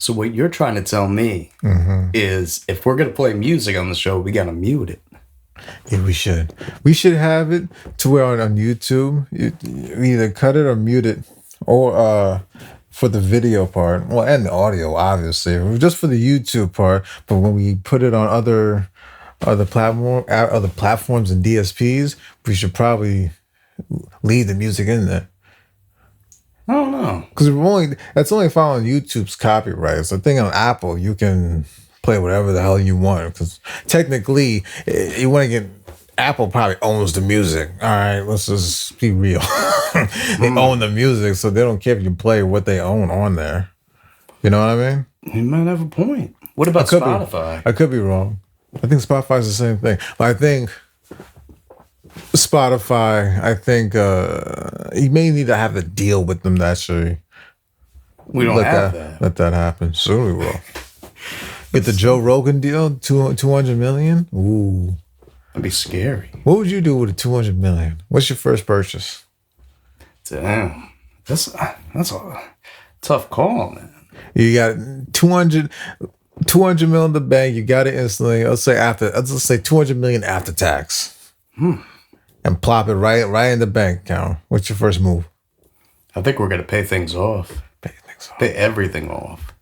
So what you're trying to tell me is if we're going to play music on the show, we got to mute it. Yeah, we should. We should have it to where on YouTube, you either cut it or mute it, or for the video part, well, and the audio, obviously, just for the YouTube part. But when we put it on other platforms and DSPs, we should probably leave the music in there. I don't know, because that's only following YouTube's copyright. So I think on Apple you can play whatever the hell you want, because technically you want to get Apple probably owns the music. All right, let's just be real. They own the music, so they don't care if you play what they own on there. You know what I mean? You might have a point. What about Spotify? I could be wrong. I think Spotify's the same thing. But I think Spotify, you may need to have a deal with them to actually we don't have that. Let that happen. Soon we will. Get the Joe Rogan deal, 200 million. Ooh, that'd be scary. What would you do with a 200 million? What's your first purchase? Damn, that's a tough call, man. You got 200 million in the bank. You got it instantly. Let's say 200 million after tax, and plop it right in the bank account. What's your first move? I think we're gonna pay things off. Pay everything off.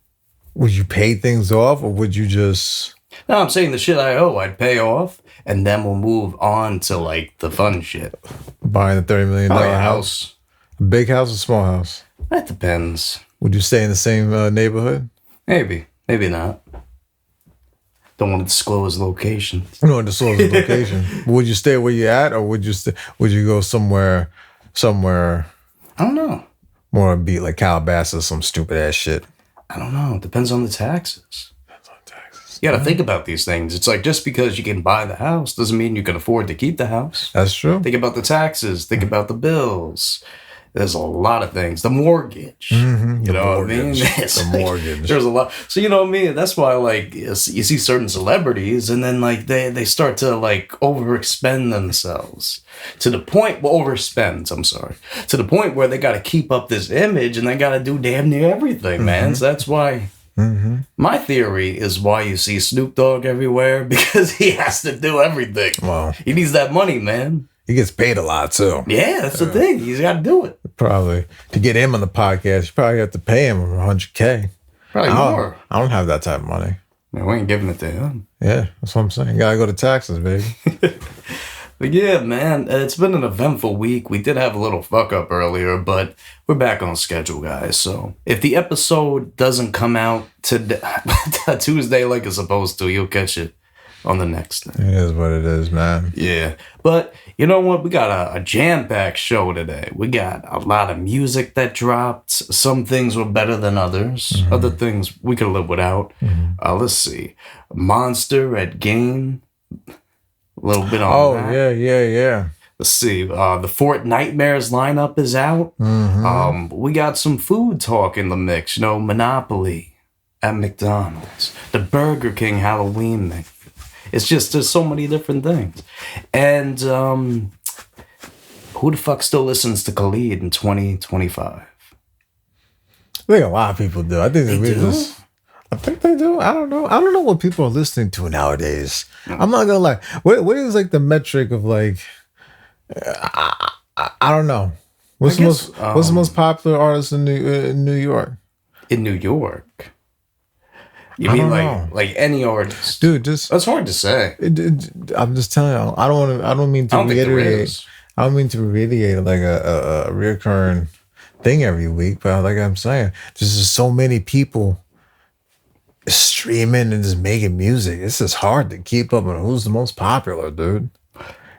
Would you pay things off, or would you just... No, I'm saying the shit I owe, I'd pay off, and then we'll move on to, like, the fun shit. Buying a $30 million house. A big house or small house? That depends. Would you stay in the same neighborhood? Maybe. Maybe not. Don't want to disclose location. You don't want to disclose the location. Would you stay where you're at, or would you go somewhere... I don't know. More beat like Calabasas, some stupid ass shit. I don't know. It depends on the taxes. You got to think about these things. It's like, just because you can buy the house doesn't mean you can afford to keep the house. That's true. Think about the taxes. Think about the bills. There's a lot of things. The mortgage. You know what I mean? The mortgage. There's a lot. So, you know what I mean? That's why, like, you see certain celebrities, and then, like, they start to, like, overexpend themselves. To the point, I'm sorry. To the point where they got to keep up this image, and they got to do damn near everything, man. So that's why... My theory is why you see Snoop Dogg everywhere, because he has to do everything. Wow. He needs that money, man. He gets paid a lot, too. Yeah, that's the thing. He's got to do it. Probably. To get him on the podcast, you probably have to pay him $100K. Probably more. I don't have that type of money. Man, we ain't giving it to him. Yeah, that's what I'm saying. You got to go to taxes, baby. But yeah, man, it's been an eventful week. We did have a little fuck up earlier, but we're back on schedule, guys. So if the episode doesn't come out today, Tuesday like it's supposed to, you'll catch it on the next thing. It is what it is, man. Yeah. But you know what? We got a jam-packed show today. We got a lot of music that dropped. Some things were better than others. Other things we could live without. Let's see. Monster, Ed Gein. A little bit on that. Oh, yeah. Let's see. The Fortnite lineup is out. We got some food talk in the mix. You know, Monopoly at McDonald's. The Burger King Halloween mix. It's just, there's so many different things. And who the fuck still listens to Khalid in 2025? I think a lot of people do. I think they do. I think they do. I don't know. I don't know what people are listening to nowadays. I'm not gonna lie. What is like the metric of like? I don't know. What's the most popular artist in New York? In New York, you mean like any artist, dude? That's hard to say. I'm just telling you. I don't mean to reiterate. I don't mean to reiterate like a reoccurring thing every week, but like I'm saying, there's just so many people streaming and just making music. It's just hard to keep up on who's the most popular, dude.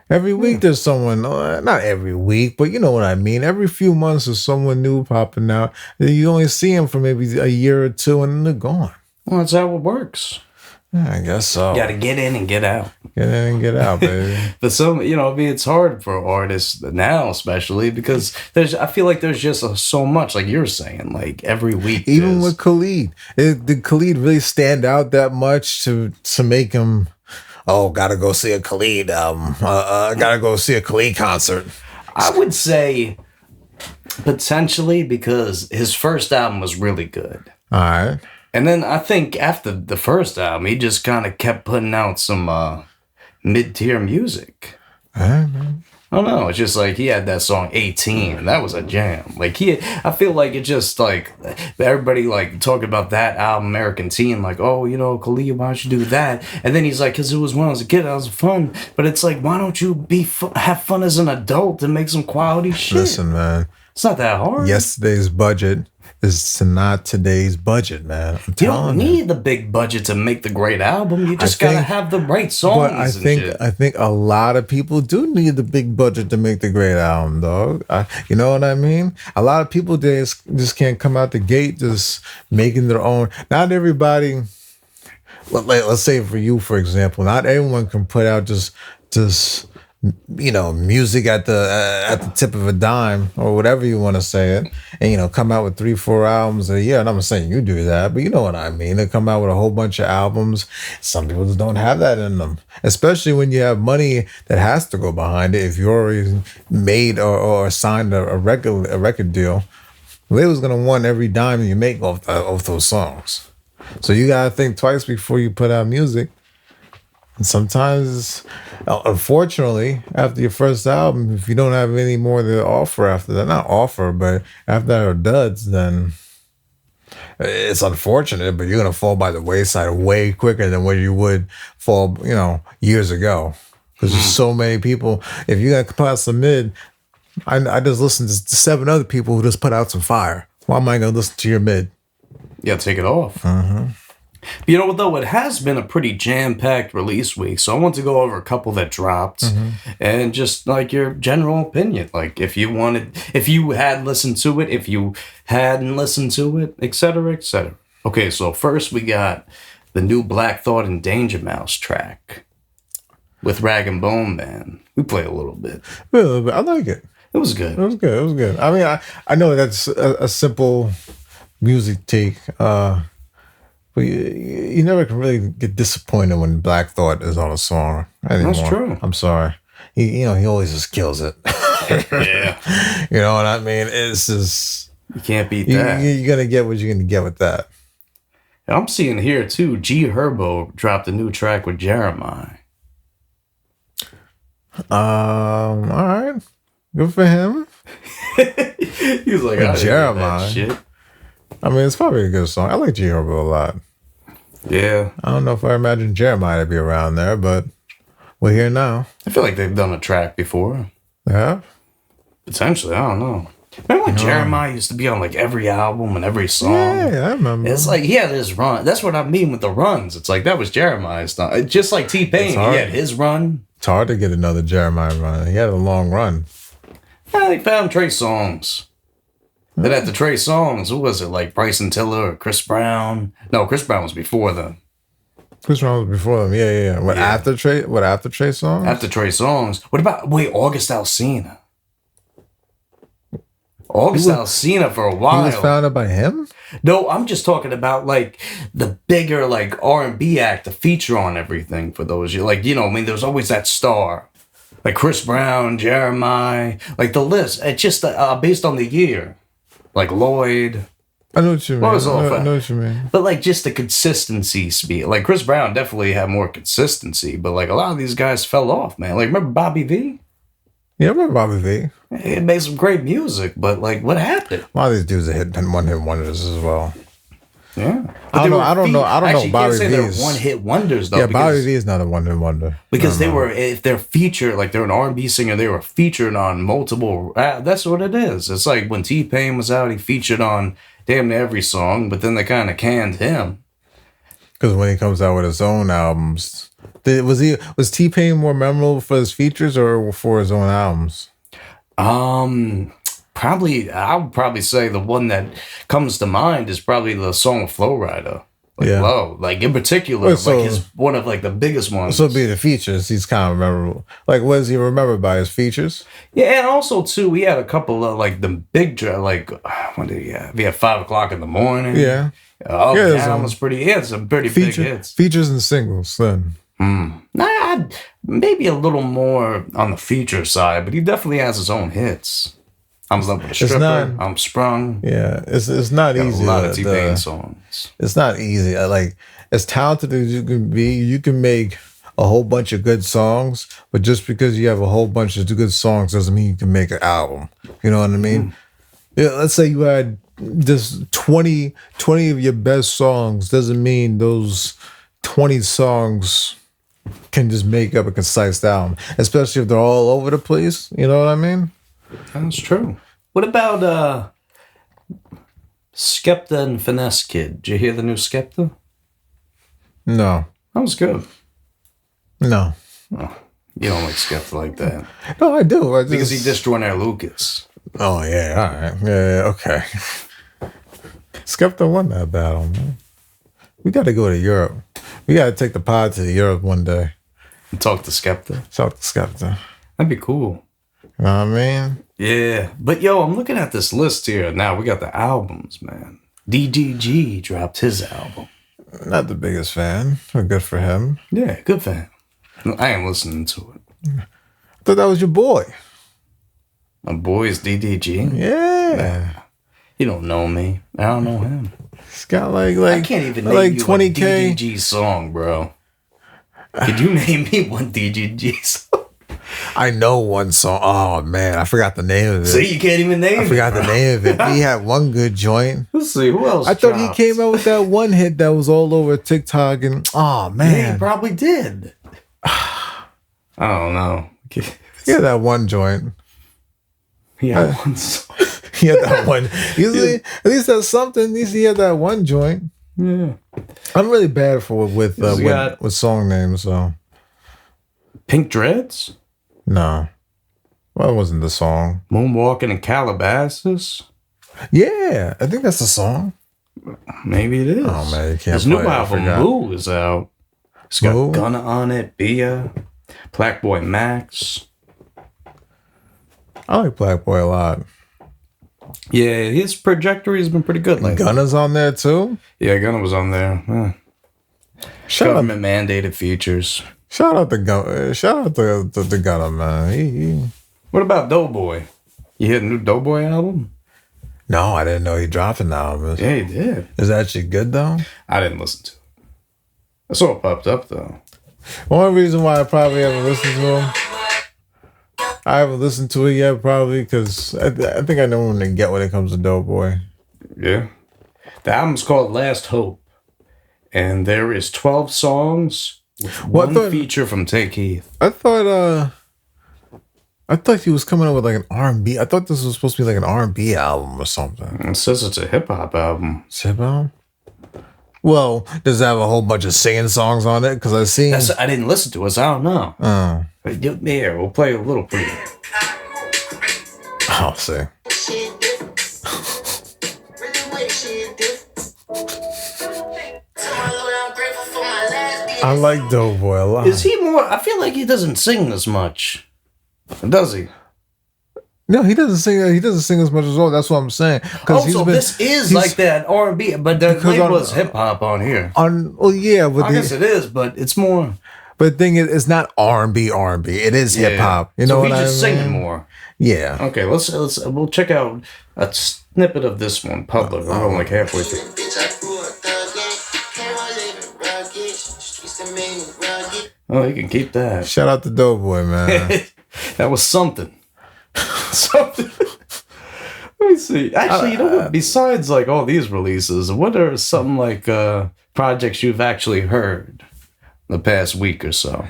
Every week there's someone, not every week, but you know what I mean. Every few months there's someone new popping out. You only see them for maybe a year or two and then they're gone. Well, that's how it works. Yeah, I guess so. You got to get in and get out. Get in and get out, baby. But some, you know, I mean, it's hard for artists now, especially because I feel like there's just so much, like you're saying, like every week. Even with Khalid, did Khalid really stand out that much to make him? Oh, gotta go see a Khalid. Gotta go see a Khalid concert. I would say potentially because his first album was really good. All right. And then I think after the first album, he just kind of kept putting out some mid-tier music. Man. I don't know. It's just like he had that song 18, and that was a jam. Like I feel like it just like everybody like talking about that album, American Teen, like, oh, you know, Khalid, why don't you do that? And then he's like, because it was when I was a kid, I was fun. But it's like, why don't you have fun as an adult and make some quality shit? Listen, man. It's not that hard. Yesterday's budget is not today's budget, man. I'm You don't need the big budget to make the great album. You just gotta have the right songs. But I think a lot of people do need the big budget to make the great album, dog. You know what I mean? A lot of people just can't come out the gate just making their own. Not everybody. Let's say for you, for example, not everyone can put out just you know, music at the tip of a dime or whatever you want to say it, and, you know, come out with 3-4 albums a year. And I'm not saying you do that, but you know what I mean. They come out with a whole bunch of albums. Some people just don't have that in them, especially when you have money that has to go behind it. If you already made or signed a record deal, label's gonna want every dime you make off those songs. So you gotta think twice before you put out music. And sometimes, unfortunately, after your first album, if you don't have any more to offer after that, not offer, but after that are duds, then it's unfortunate, but you're going to fall by the wayside way quicker than where you would fall, you know, years ago. Because there's so many people. If you're going to put out some mid, I just listened to 7 other people who just put out some fire. Why am I going to listen to your mid? Yeah, take it off. But you know what, though? It has been a pretty jam-packed release week, so I want to go over a couple that dropped and just, like, your general opinion. Like, if you had listened to it, if you hadn't listened to it, etc., etc. Okay, so first we got the new Black Thought and Danger Mouse track with Rag and Bone Man. We play a little bit. I like it. It was good. It was good. I mean, I know that's a simple music take, but you never can really get disappointed when Black Thought is on a song anymore. That's true. I'm sorry. He always just kills it. Yeah. You know what I mean? It's just... You can't beat that. You're going to get what you're going to get with that. And I'm seeing here, too, G Herbo dropped a new track with Jeremiah. All right. Good for him. He was like, Jeremiah. That shit. I mean, it's probably a good song. I like G Herbo a lot. Yeah. I don't know if I imagined Jeremiah to be around there, but we're here now. I feel like they've done a track before. Yeah? Potentially, I don't know. Remember when Jeremiah used to be on like every album and every song? Yeah, I remember. It's like he had his run. That's what I mean with the runs. It's like that was Jeremiah's stuff. Just like T-Pain, he had his run. It's hard to get another Jeremiah run. He had a long run. Yeah, they found Trey Songz. Then after Trey Songz, who was it? Like Bryson Tiller or Chris Brown? No, Chris Brown was before them. Chris Brown was before them. Yeah. After Trey Songz? After Trey Songz. What about August Alsina? Alsina for a while. He was founded by him? No, I'm just talking about like the bigger like R&B act, the feature on everything for those. Like, you know, I mean, there's always that star. Like Chris Brown, Jeremiah, like the list. It's just based on the year. Like Lloyd. I know what you mean. I know what you mean. But like just the consistency speed. Like Chris Brown definitely had more consistency, but like a lot of these guys fell off, man. Like remember Bobby V? Yeah, I remember Bobby V. He made some great music, but like what happened? A lot of these dudes are one-hit wonders as well. Yeah. I don't know Bobby V. They're one-hit wonders though. Yeah, Bobby V is not a one-hit wonder. Because if they're featured, like they're an R&B singer, they were featured on multiple. That's what it is. It's like when T-Pain was out, he featured on damn near every song, but then they kind of canned him. Because when he comes out with his own albums, was T-Pain more memorable for his features or for his own albums? Probably, I would probably say the one that comes to mind is probably the song of Flow Rider. Like Low. Like in particular, like his one of like the biggest ones. So be the features, he's kind of memorable. Like was he remembered by his features? Yeah, and also too, we had a couple of like the big like what did he have? We had 5 o'clock in the morning. Yeah. Down was pretty. He had some pretty big hits. Features and singles then. Maybe a little more on the feature side, but he definitely has his own hits. I'm in love with a It's stripper. not- I'm sprung. Yeah, it's not Got easy. a lot of to- T-Pain songs. It's not easy. Like, as talented as you can be, you can make a whole bunch of good songs, but just because you have a whole bunch of good songs doesn't mean you can make an album. You know what I mean? Yeah, let's say you had just 20 of your best songs, doesn't mean those 20 songs can just make up a concise album, especially if they're all over the place. You know what I mean? That's true. What about Skepta and Finesse Kid? Did you hear the new Skepta? No. That was good. No. Oh, you don't like Skepta like that. No, I do. I just, Because he dissed Jordan Lucas. Oh, yeah. All right. Yeah, okay. Skepta won that battle, man. We got to go to Europe. We got to take the pod to Europe one day. And talk to Skepta. Talk to Skepta. That'd be cool. You know what I mean? Yeah. But yo, I'm looking at this list here. Now we got the albums, man. DDG dropped his album. Not the biggest fan, but good for him. Yeah, good for him. I ain't listening to it. I thought that was your boy. My boy is DDG. Yeah. You don't know me. I don't know him. He's got like I can't even name like you 20K. a DDG song, bro. Could you name me one DDG song? I know one song. Oh man, I forgot the name of it. See, you can't even name it. I forgot the name of it. He had one good joint. Let's see, who else I thought dropped? he came out with that one hit that was all over TikTok and oh Yeah, man. he probably did. I don't know. He had that one joint. He had one song. He had that one. Usually, at least that's something. At least he had that one joint. Yeah. I'm really bad with got- song names, so Pink Dreads? no. Well, that wasn't the song. Moonwalking in Calabasas? Yeah, I think that's the song. Maybe it is. Oh man, you can't. His new play it, I album, forgot. Moo, is out. It's got Moo? Gunna on it, Bia, Black Boy Max. I like Black Boy a lot. Yeah, his trajectory has been pretty good lately. Gunna's on there too. Yeah, Gunna was on there. Yeah. Shout out, Government mandated features. shout out to Gunna. Shout out to Gunna, man. He- What about Doughboy? You hear the new Doughboy album? No, I didn't know he dropped an album. Yeah, he did. Is it actually good though? I didn't listen to it. I saw it popped up though. One reason why I probably haven't listened to him. I haven't listened to it yet, probably because I think I know when to get when it comes to Doughboy. Yeah. The album's called Last Hope. And there is 12 songs with Well, I one thought- feature from Take Heath. I thought he was coming up with like an R&B. I thought this was supposed to be like an R&B album or something. It says it's a hip hop album. Hip hop? Well, does it have a whole bunch of singing songs on it? Because I've seen. I didn't listen to it, so I don't know. Oh, But here, we'll play a little for you. I'll see. I like Doughboy a lot. Is he more? I feel like he doesn't sing as much. Does he? No, he doesn't sing. He doesn't sing as much as well. That's what I'm saying. Oh, so this is like that R&B, but the label is hip hop on here. Well, yeah, but I guess it is, but it's more. But the thing is, it's not R&B. It is hip hop. You know so what he's I just mean? singing more. Yeah. Okay, we'll check out a snippet of this one. Public. We're going like halfway through. Oh, you can keep that. Shout out to Doughboy, man. That was something. Something. Let me see. Actually, you know what? Besides like all these releases, what are some like projects you've actually heard the past week or so?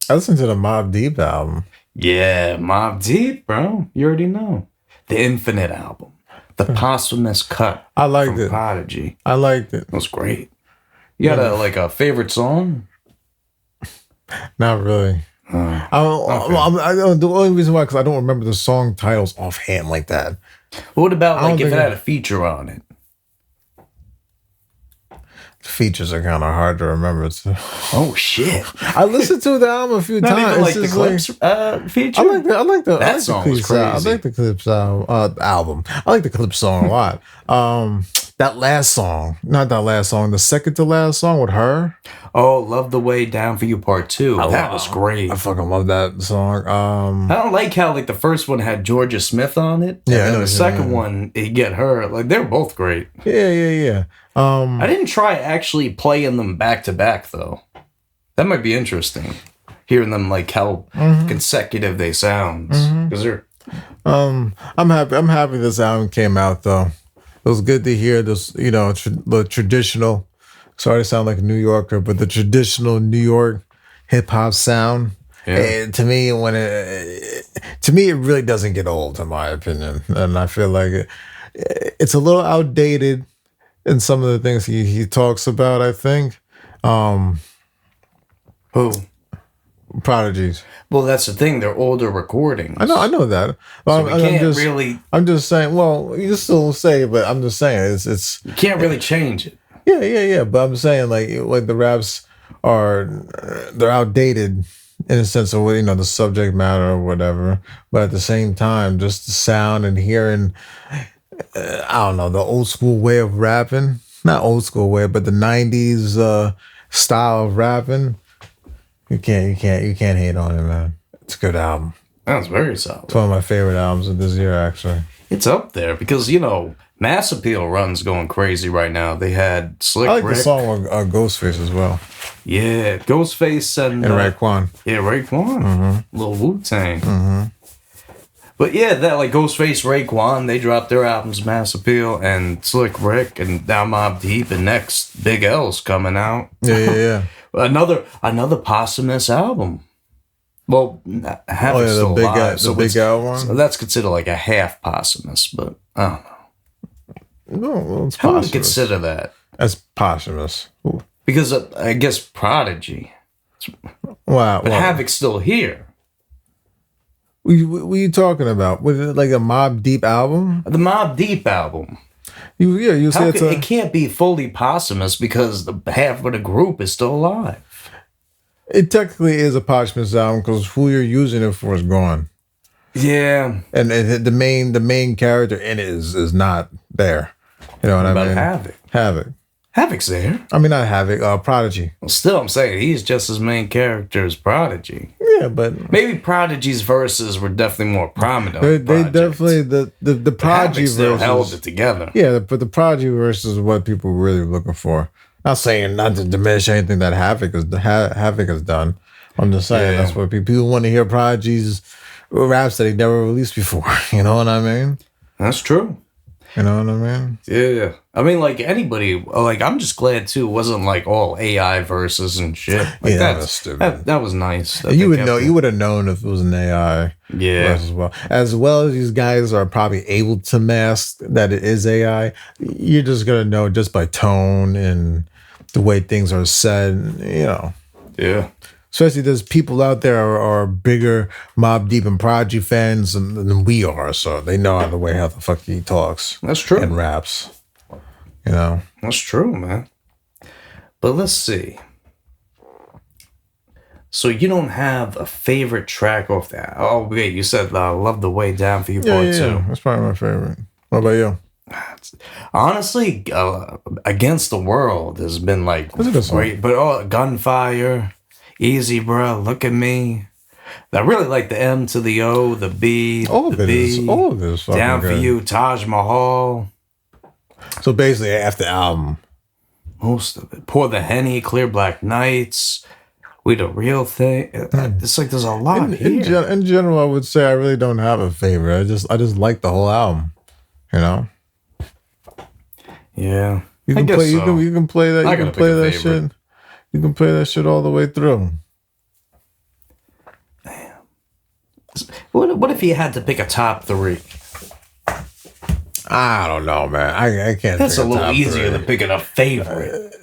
I listened to the Mobb Deep album. Yeah, Mobb Deep, bro. You already know. The Infinite album. The posthumous cut. I liked from it. Prodigy. I liked it. It was great. You got a favorite song? Not really. Okay. The only reason why, because I don't remember the song titles offhand like that. What about I don't like if it think had a feature on it? Features are kind of hard to remember too. Oh shit! I listened to the album a few Not times. even like It's the just Clips feature. I like the That song was Clips album. I crazy. like the Clips album. I like the Clips song a lot. that last song, not that last song, the second to last song with her. Oh, Love the Way Down for You Part 2. That was great. I fucking love that song. I don't like how like the first one had Georgia Smith on it. Yeah, and then the second one, you get her. Like they're both great. Yeah. I didn't try actually playing them back to back though. That might be interesting. Hearing them like how consecutive they sound. Because they're I'm happy this album came out though. It was good to hear this, the traditional. Sorry to sound like a New Yorker, but the traditional New York hip hop sound. Yeah. And to me, it really doesn't get old, in my opinion, and I feel like it's a little outdated in some of the things he talks about. I think. Who? Prodigies. Well, that's the thing. They're older recordings. I know that. So I'm just saying. Well, you still say, but I'm just saying it's. You can't really change it. Yeah. But I'm saying like the raps they're outdated in a sense of the subject matter or whatever. But at the same time, just the sound and hearing, I don't know, the old school way of rapping. Not old school way, but the '90s style of rapping. You can't hate on it, man. It's a good album. That's very solid. It's one of my favorite albums of this year, actually. It's up there because Mass Appeal Run's going crazy right now. They had Slick Rick. I like the song with Ghostface as well. Yeah, Ghostface and Raekwon. Yeah, Raekwon. Little Wu-Tang. But yeah, that like Ghostface, Raekwon, they dropped their albums, Mass Appeal and Slick Rick, and now Mobb Deep, and next Big L's coming out. Yeah. Another posthumous album. Well, Havoc's still alive, the Big L one. So that's considered like a half posthumous, but I don't know. No, well, it's How would posthumous. you consider that? As posthumous. Ooh. Because I guess Prodigy. Wow. But Havoc's still here. What are you talking about? Was it like a Mobb Deep album? The Mobb Deep album. You say it can't be fully posthumous because the half of the group is still alive. It technically is a posthumous album because who you're using it for is gone. Yeah, and the main character in it is not there. You know what I mean? Havoc's there. I mean, not Havoc. Prodigy. Well, still, I'm saying he's just as main character as Prodigy. Yeah, but maybe Prodigy's verses were definitely more prominent. They definitely the Prodigy still verses held it together. Yeah, but the Prodigy verses is what people were really looking for. Not saying not to diminish anything that Havoc has done. I'm just saying that's what people want to hear. Prodigy's raps that he never released before. You know what I mean? That's true. You know what I mean? Yeah. I mean, like anybody, like I'm just glad too. It wasn't like all AI verses and shit. Like, that was stupid. That was nice. You would have known if it was an AI. Yeah. As well as these guys are probably able to mask that it is AI. You're just gonna know just by tone and the way things are said. Yeah. Especially there's people out there are bigger Mobb Deep and Prodigy fans than we are, so they know how the fuck he talks. That's true. And raps. That's true, man. But let's see. So you don't have a favorite track off that? Oh wait, you said "Love the Way Down for You" Part 2. Yeah, that's probably my favorite. What about you? Honestly, Against the World has been like great, but Gunfire. Easy, bro. Look at me. I really like the M to the O, the B, all of it is Down good. For You, Taj Mahal. So basically, after the album, most of it. Pour the Henny, Clear Black Nights, We the Real Thing. It's like there's a lot here. In general, I would say I really don't have a favorite. I just like the whole album. Yeah, you can play. You can play that. You can play that shit. You can play that shit all the way through. Damn. What if you had to pick a top 3? I don't know, man. I can't. That's a little easier than picking a favorite.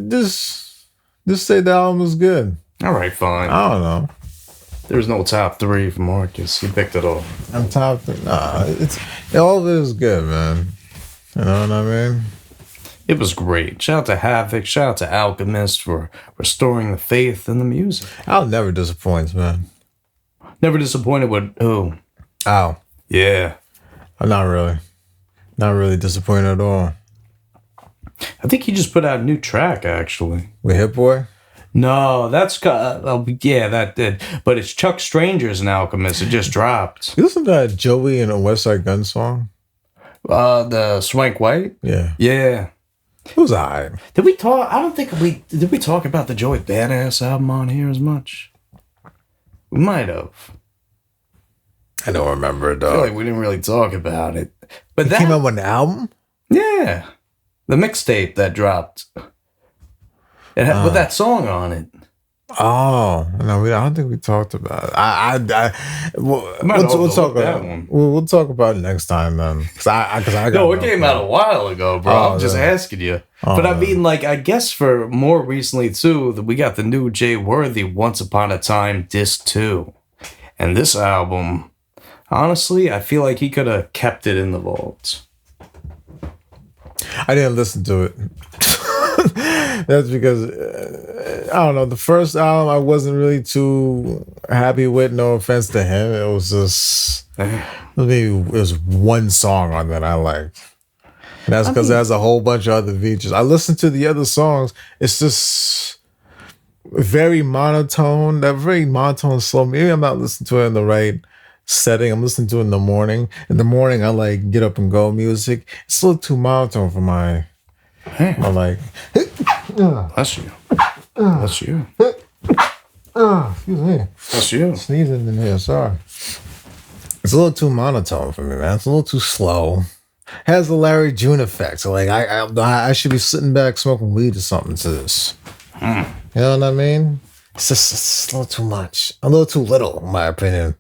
Just say the album was good. All right, fine. I don't know. There's no top 3 for Marcus. He picked it all. I'm top 3. Nah, all of it is good, man. You know what I mean? It was great. Shout out to Havoc. Shout out to Alchemist for restoring the faith in the music. Al never disappoints, man. Never disappointed with who? Al. Yeah. I'm not really. Not really disappointed at all. I think he just put out a new track, actually. With Hit Boy? No, yeah, that did. But it's Chuck Stranger's an Alchemist. It just dropped. You listen to that Joey and a West Side Gun song? The Swank White? Yeah. Yeah. It was alright. Did we talk? I don't think did we talk about the Joey Badass album on here as much? We might have. I don't remember it, I feel though. like we didn't really talk about it. But that came out with an album? Yeah. The mixtape that dropped. It had with that song on it. Oh no, I don't think we talked about it. We'll talk about that one. We'll talk about it next time then. No, it came out a while ago, bro. I'm just asking you. But I mean, like, I guess for more recently too, that we got the new Jay Worthy Once Upon a Time Disc 2, and this album, honestly, I feel like he could have kept it in the vault. I didn't listen to it. That's because I don't know. The first album I wasn't really too happy with. No offense to him, it was just maybe it was one song on that I liked. And that's because it has a whole bunch of other features. I listened to the other songs. It's just very monotone. That very monotone slow. Maybe I'm not listening to it in the right setting. I'm listening to it in the morning. In the morning, I like get up and go music. It's a little too monotone for my. I like. That's you. That's you. Excuse me. That's you. Sneezing in here. Sorry. It's a little too monotone for me, man. It's a little too slow. Has the Larry June effect. So like, I should be sitting back smoking weed or something to this. You know what I mean? It's a little too much. A little too little, in my opinion.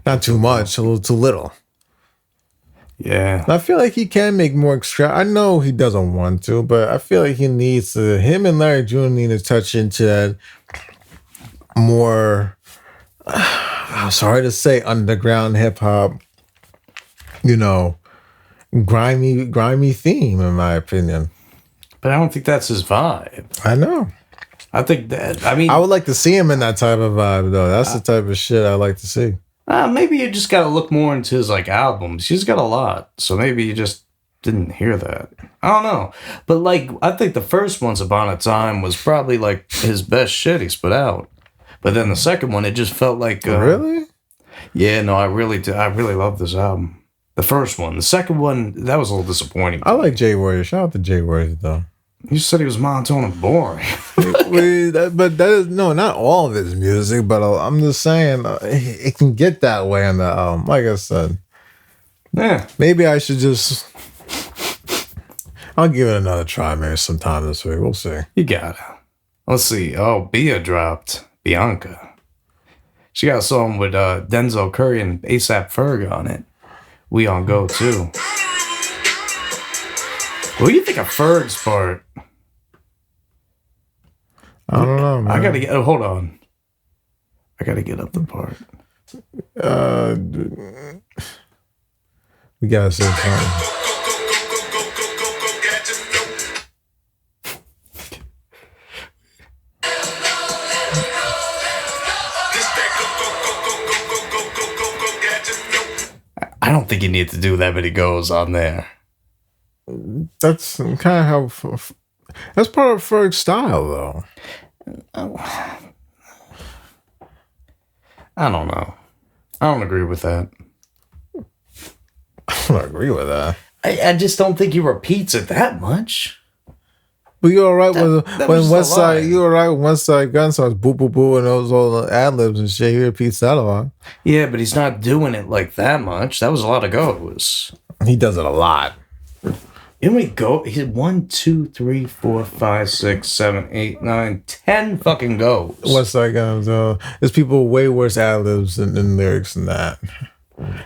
Not too much. A little too little. Yeah. I feel like he can make more extra. I know he doesn't want to, but I feel like he needs to. Him and Larry June need to touch into that more. I'm sorry to say, underground hip hop. You know, grimy theme, in my opinion. But I don't think that's his vibe. I know. I think that. I mean, I would like to see him in that type of vibe, though. That's the type of shit I like to see. Maybe you just got to look more into his like albums. He's got a lot, so maybe you just didn't hear that. I don't know, but like I think the first Once Upon a Time was probably like his best shit he's put out. But then the second one, it just felt like really. Yeah, no, I really love this album. The first one, the second one, that was a little disappointing. I like Jay Warrior. Shout out to Jay Warrior though. You said he was monotone and boring. But that is not all of his music. But I'm just saying it can get that way on the album. Like I said, yeah. Maybe I should just. I'll give it another try, maybe sometime this week. We'll see. You got it. Let's see. Oh, Bia dropped Bianca. She got a song with Denzel Curry and ASAP Ferg on it. We on Go too. What do you think of Ferg's part? I don't know, man. I gotta get. Hold on. I gotta get up the part. We gotta say something. I don't think you need to do that many goes on there. That's kind of how. That's part of Ferg's style, though. I don't know. I don't agree with that. I don't agree with that. I just don't think he repeats it that much. But you're alright when West Side. You're alright with West Side Gun songs, boo boo boo, and those all the ad libs and shit. He repeats that a lot. Yeah, but he's not doing it like that much. That was a lot of goes. He does it a lot. Here we go. He had 1, 2, 3, 4, 5, 6, 7, 8, 9, 10 fucking goes. West Side Guns. There's people with way worse ad libs than lyrics than that.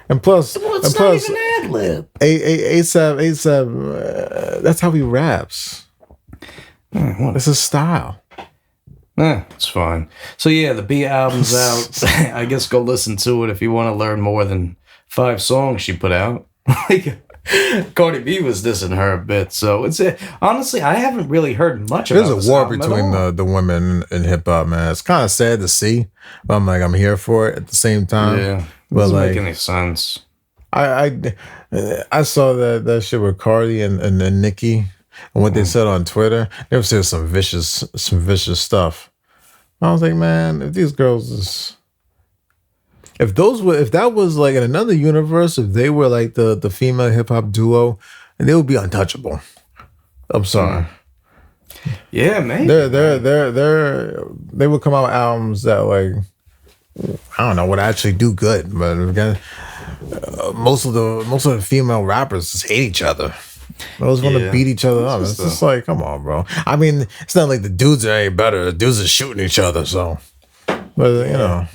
And plus, well, it's not even ad lib. ASAP, that's how he raps. It's his style. It's fine. So yeah, the B album's out. I guess go listen to it if you want to learn more than 5 songs she put out. Cardi B was dissing her a bit, so it's honestly I haven't really heard much. There's a war between the women in hip hop, man. It's kind of sad to see, but I'm here for it at the same time. Yeah, but doesn't make any sense. I saw that shit with Cardi and Nicki. and what they said on Twitter, they were saying some vicious stuff. I was like, man, if these girls is, if that was like in another universe, if they were like the female hip hop duo, they would be untouchable. I'm sorry. Yeah, man. They would come out with albums that like, I don't know, would actually do good, but again, most of the female rappers just hate each other. They always want to beat each other up. It's just like, come on, bro. I mean, it's not like the dudes are any better. The dudes are shooting each other, so. But you know,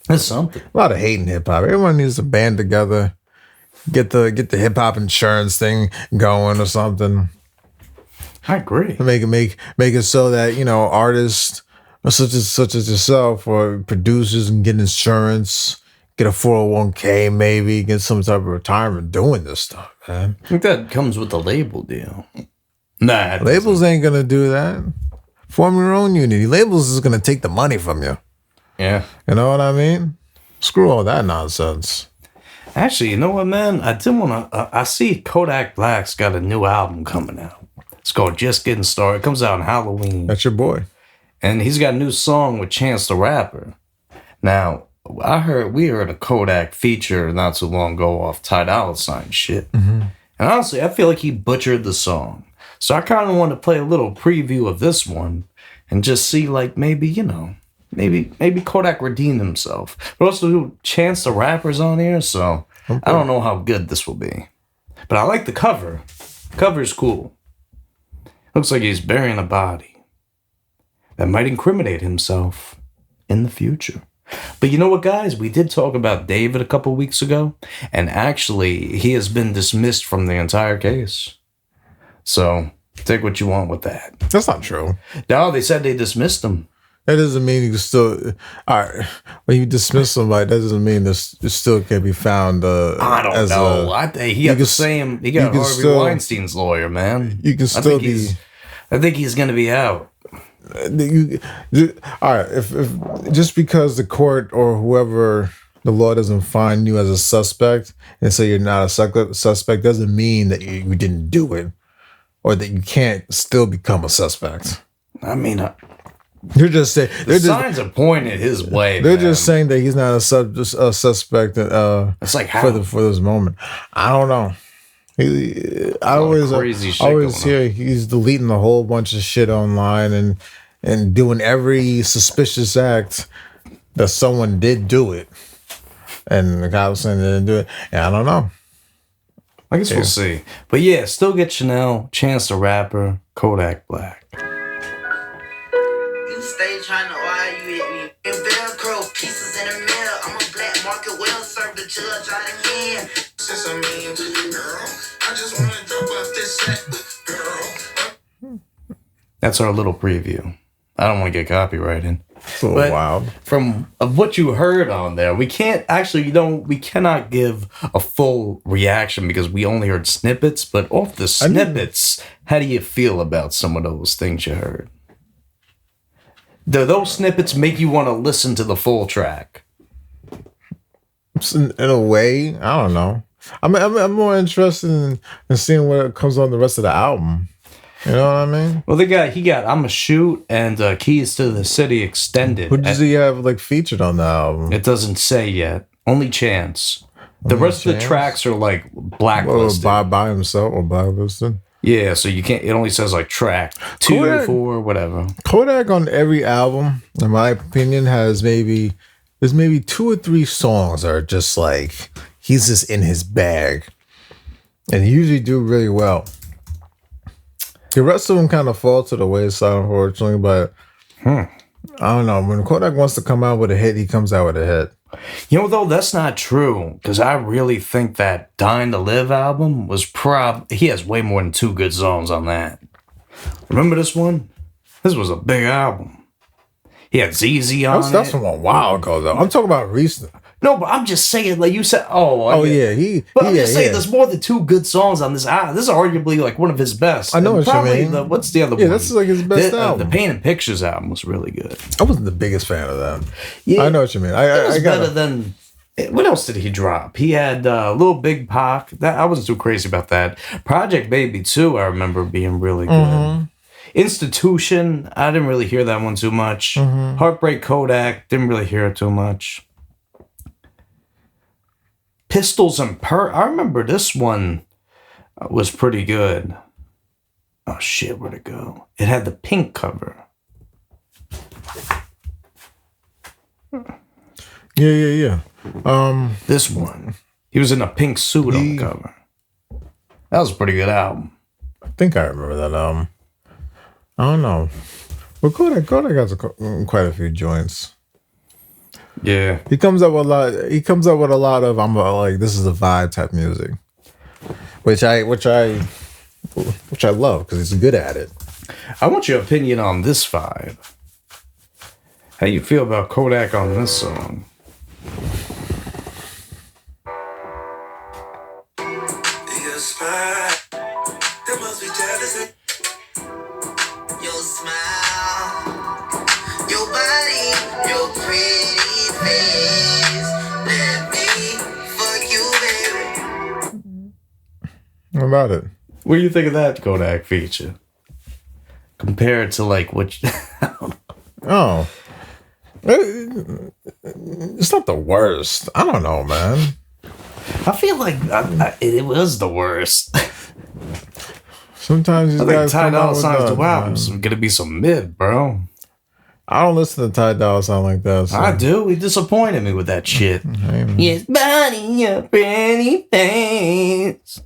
that's something. A lot of hate in hip hop. Everyone needs to band together, get the hip hop insurance thing going or something. I agree. Make it so that, you know, artists such as yourself or producers can get insurance, get a 401k, maybe get some type of retirement doing this stuff, man. I think that comes with the label deal. Nah, labels ain't gonna do that. Form your own unity. Labels is gonna take the money from you. Yeah, you know what I mean. Screw all that nonsense. Actually, you know what, man? I did want to. I see Kodak Black's got a new album coming out. It's called Just Getting Started. It comes out on Halloween. That's your boy. And he's got a new song with Chance the Rapper. Now, we heard a Kodak feature not too long ago off Ty Dolla $ign shit. Mm-hmm. And honestly, I feel like he butchered the song. So I kind of want to play a little preview of this one and just see, like, maybe, you know, maybe Kodak redeemed himself. But also, Chance the Rapper's on here, so okay. I don't know how good this will be. But I like the cover. The cover's cool. Looks like he's burying a body that might incriminate himself in the future. But you know what, guys? We did talk about David a couple weeks ago, and actually, he has been dismissed from the entire case. So, take what you want with that. That's not true. No, they said they dismissed him. That doesn't mean you can still... All right, when you dismiss somebody, that doesn't mean this still can be found I don't know. I think he got the same... He got Harvey Weinstein's lawyer, man. You can still be... I think he's going to be out. All right, if just because the court or whoever, the law doesn't find you as a suspect and say you're not a suspect doesn't mean that you didn't do it or that you can't still become a suspect. I mean... They're just saying the signs are pointed his way. They're just saying that he's not a suspect. It's like how? for this moment. I don't know. I always hear he's deleting a whole bunch of shit online and doing every suspicious act that someone did do it, and the guy was saying they didn't do it. And I don't know. I guess we'll see. But yeah, still get Chanel, Chance the Rapper, Kodak Black. Stay trying to argue with me. In Velcro, pieces in the middle. I'm a black market, well serve the judge out again. Since I mean, girl, I just want to drop off this set, girl. That's our little preview. I don't want to get copyrighted. So wild. From what you heard on there, we cannot give a full reaction because we only heard snippets. But off the snippets, how do you feel about some of those things you heard? Do those snippets make you want to listen to the full track? In a way, I don't know. I'm more interested in seeing what comes on the rest of the album. You know what I mean? Well, he got "I'ma Shoot" and "Keys to the City" extended. Who does he have like featured on the album? It doesn't say yet. Only Chance. The rest of the tracks are like blacklisted. Or by himself or blacklisted. Yeah, so you can't. It only says like track 2, 4, whatever. Kodak on every album, in my opinion, there's maybe 2 or 3 songs that are just like he's just in his bag, and he usually do really well. The rest of them kind of fall to the wayside, unfortunately. But I don't know. When Kodak wants to come out with a hit, he comes out with a hit. You know, though, that's not true, because I really think that Dying to Live album was he has way more than 2 good songs on that. Remember this one? This was a big album. He had ZZ on That's from a while ago, though. I'm talking about recent. No, but I'm just saying, like you said, I'm just saying there's more than 2 good songs on this album. This is arguably like one of his best. I know what you mean. What's the other one? Yeah, that's like his best album. The Paint and Pictures album was really good. I wasn't the biggest fan of that. Yeah, I know what you mean. It was better than What else did he drop? He had Lil Big Pac. That I wasn't too crazy about that. Project Baby 2, I remember being really good. Institution, I didn't really hear that one too much. Heartbreak Kodak, didn't really hear it too much. Pistols and I remember this one was pretty good. Oh shit, where'd it go? It had the pink cover. Yeah. This one. He was in a pink suit on the cover. That was a pretty good album. I think I remember that album. I don't know. Well, Kodak has quite a few joints. Yeah. He comes up with a lot. He comes up with a lot of like this is a vibe type music, which I love because he's good at it. I want your opinion on this vibe. How you feel about Kodak on this song? Your smile, there must be jealousy. Your smile, your body, your pretty face. Let me fuck you, baby. What about it? What do you think of that Kodak feature? Compared to like what? Oh, it's not the worst. I don't know, man. I feel like it was the worst. Sometimes these I think guys Ty come Dolla out with Sign's that, new album's man. gonna be some mid, bro. I don't listen to Ty Dolla Sign like that. So. I do. He disappointed me with that shit. Yes, body, your pretty face.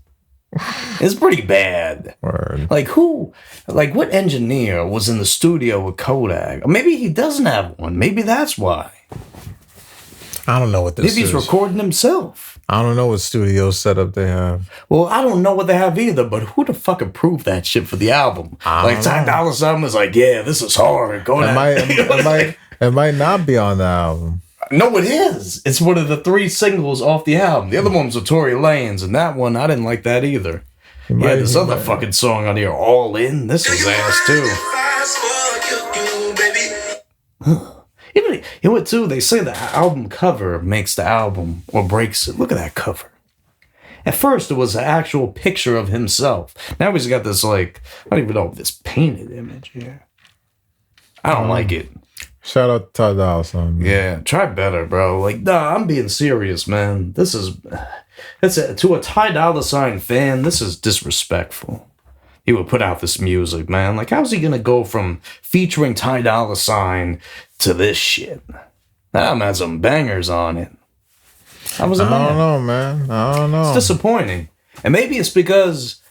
It's pretty bad. Word. Like who? Like what engineer was in the studio with Kodak? Or maybe he doesn't have one. Maybe that's why. I don't know what this Maybe is. he's recording himself. I don't know what studio setup they have. Well, I don't know what they have either, but who the fuck approved that shit for the album? Like Ty Dolla Sign was like, yeah, this is hard. It might not be on the album. No, it is. It's one of the 3 singles off the album. The other one was with Tory Lanez, and that one, I didn't like that either. Yeah, this other fucking song on here, All In, this is ass too. Even, you know what, too? They say the album cover makes the album or breaks it. Look at that cover. At first, it was an actual picture of himself. Now he's got this, like, I don't even know, this painted image here. I don't like it. Shout out to Ty Dolla Sign. Yeah, try better, bro. Like, nah, I'm being serious, man. This is, to a Ty Dolla Sign fan, this is disrespectful. He would put out this music, man. Like, how's he gonna go from featuring Ty Dolla Sign to this shit? That album had some bangers on it. I don't know, man. I don't know. It's disappointing. And maybe it's because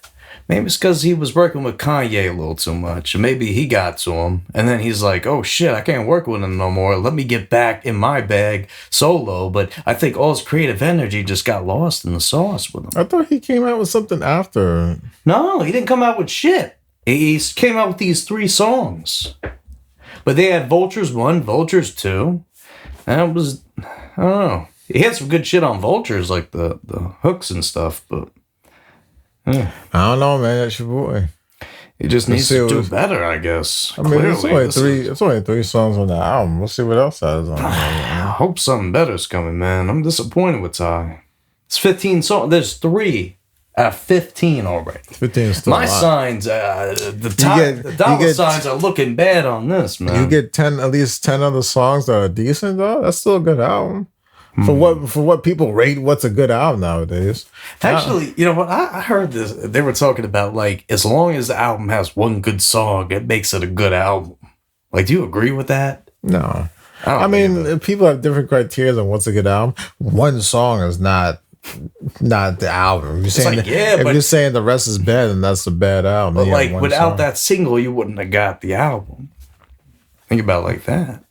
he was working with Kanye a little too much. And maybe he got to him. And then he's like, oh shit, I can't work with him no more. Let me get back in my bag solo. But I think all his creative energy just got lost in the sauce with him. I thought he came out with something after. No, he didn't come out with shit. He came out with these 3 songs. But they had Vultures 1, Vultures 2. And it was, I don't know. He had some good shit on Vultures, like the hooks and stuff, but I don't know, man. That's your boy. he just needs to do better, I guess. I mean, it's only 3 songs on the album. We'll see what else that is on. I hope something better's coming, man. I'm disappointed with Ty. It's 15 songs. There's 3 out of 15 already. 15 is still My a lot. signs, the dollar signs are looking bad on this, man. You get at least 10 other songs that are decent, though. That's still a good album. For what people rate what's a good album nowadays. Actually, you know what? I heard this. They were talking about, like, as long as the album has 1 good song, it makes it a good album. Like, do you agree with that? No. I mean, people have different criteria on what's a good album. 1 song is not the album. If you're saying the rest is bad, then that's a bad album. But, like, without that single, you wouldn't have got the album. Think about it like that.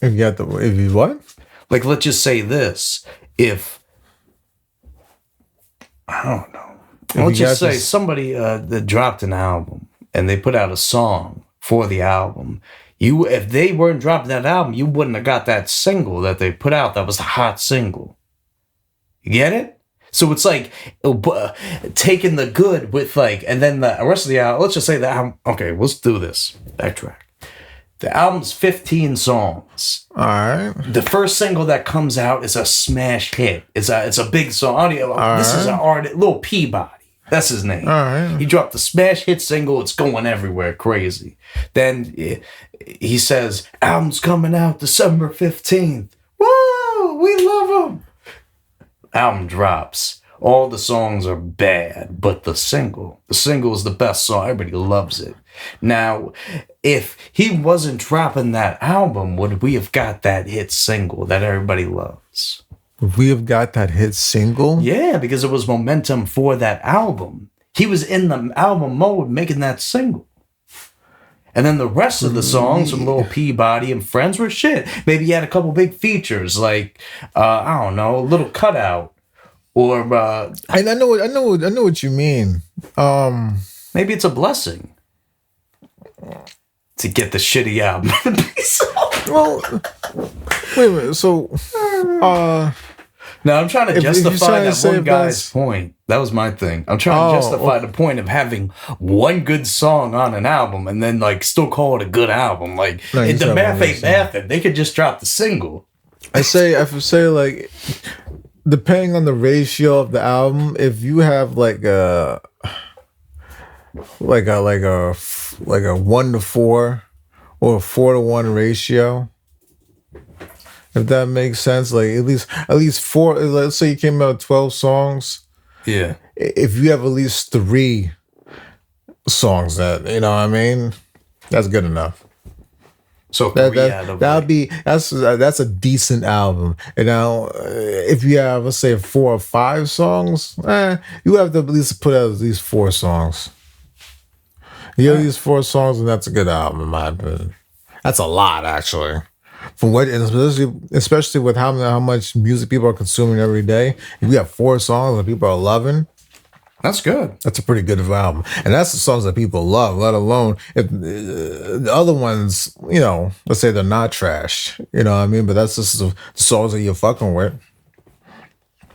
If you what? Like, let's just say this. If, I don't know. Let's just say somebody that dropped an album and they put out a song for the album. If they weren't dropping that album, you wouldn't have got that single that they put out that was the hot single. You get it? So it's like taking the good with, like, and then the rest of the album, let's just say the album, okay, let's do this. Backtrack. The album's 15 songs. All right. The first single that comes out is a smash hit. It's a big song. This is an artist, Lil Peabody. That's his name. All right. He dropped the smash hit single. It's going everywhere, crazy. Then he says, album's coming out December 15th. Woo! We love him. Album drops. All the songs are bad, but the single is the best song. Everybody loves it. Now, if he wasn't dropping that album, would we have got that hit single that everybody loves? We have got that hit single? Yeah, because it was momentum for that album. He was in the album mode making that single. And then the rest of the songs from Lil Peabody and Friends were shit. Maybe he had a couple big features like, I don't know, a little cutout. Or I know what you mean. Maybe it's a blessing to get the shitty album. Well, wait a minute. So, now I'm trying to justify that one guy's that's... point. That was my thing. I'm trying to justify the point of having one good song on an album and then like still call it a good album. Like the math ain't math. They could just drop the single. I would say like, depending on the ratio of the album, if you have like a 1-to-4 or a 4-to-1 ratio, if that makes sense, like at least 4. Let's say you came out with 12 songs. Yeah. If you have at least 3 songs that, you know what I mean, that's good enough. So that's a decent album. And now, if you have, let's say, 4 or 5 songs, you have to at least put out at least 4 songs. You have these 4 songs, and that's a good album, in my opinion. That's a lot, actually. From what, and especially with how much music people are consuming every day. If you have 4 songs that people are loving, that's good. That's a pretty good album. And that's the songs that people love, let alone if the other ones, you know, let's say they're not trash. You know what I mean? But that's just the songs that you're fucking with.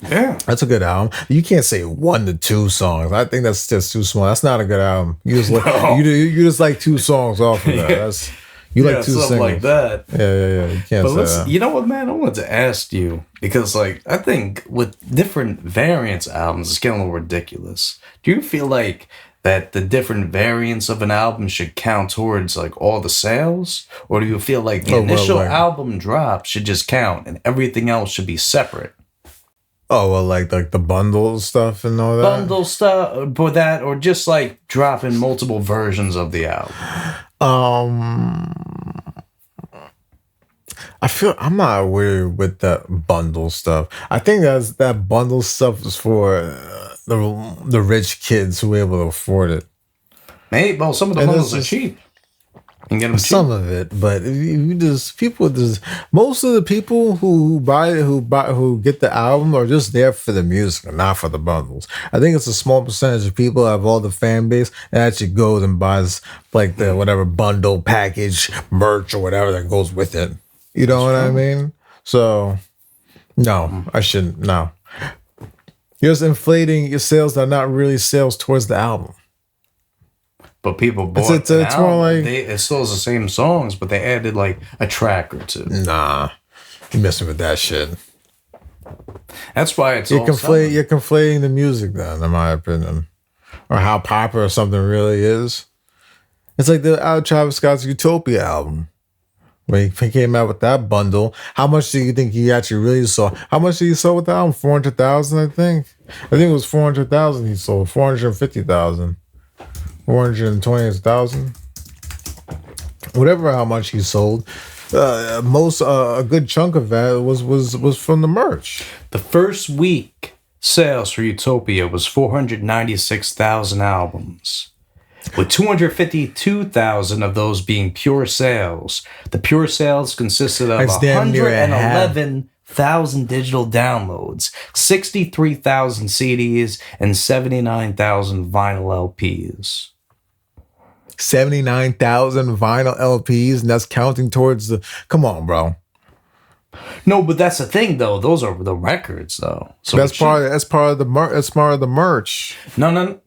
Yeah. That's a good album. You can't say 1 to 2 songs. I think that's just too small. That's not a good album. You just like, you just like 2 songs off of that. That's you like 2 something singles. like that. Yeah. You can't say that. You know what, man? I wanted to ask you because, like, I think with different variants albums, it's getting a little ridiculous. Do you feel like that the different variants of an album should count towards like all the sales, or do you feel like the initial album drop should just count and everything else should be separate? Oh, well, like the bundle stuff and all that? Bundle stuff, for that, or just like dropping multiple versions of the album? I feel I'm not weird with that bundle stuff. I think that bundle stuff is for the rich kids who are able to afford it. Maybe, well, some of the bundles are cheap. You can get them cheap. Some of it, but most of the people who get the album are just there for the music and not for the bundles. I think it's a small percentage of people have all the fan base that actually goes and buys like the whatever bundle package merch or whatever that goes with it. You know what I mean? So no, I shouldn't. No, you're just inflating your sales that are not really sales towards the album. But people bought it's more like it still is the same songs, but they added like a track or 2. Nah, you're messing with that shit. That's why it's you're conflating the music then, in my opinion, or how popular something really is. It's like the Travis Scott's Utopia album. When he came out with that bundle, how much do you think he actually really sold? How much did he sell with the album? 400,000, I think. I think it was 400,000 he sold. 450,000. 420,000, whatever. How much he sold? A good chunk of that was from the merch. The first week sales for Utopia was 496,000 albums, with 252,000 of those being pure sales. The pure sales consisted of 111,000 digital downloads, 63,000 CDs, and 79,000 vinyl LPs. 79,000 vinyl LPs, and that's counting towards the. Come on, bro. No, but that's the thing, though. Those are the records, though. So that's part of the merch. No.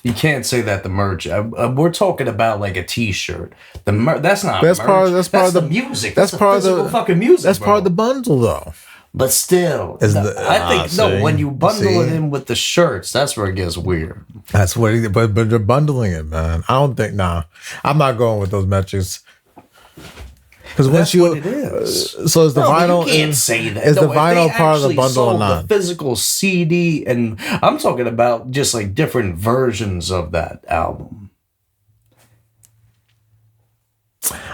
You can't say that the merch. We're talking about like a T-shirt. That's not. That's merch. part of the music. That's part of the fucking music. That's bro. part of the bundle, though. But still, I think when you bundle it in with the shirts, that's where it gets weird. That's what. But they're bundling it, man. I don't think. Nah, I'm not going with those metrics. Because once what it is. So is the vinyl? You can't say that. Is the vinyl part of the bundle or not? The physical CD, and I'm talking about just like different versions of that album.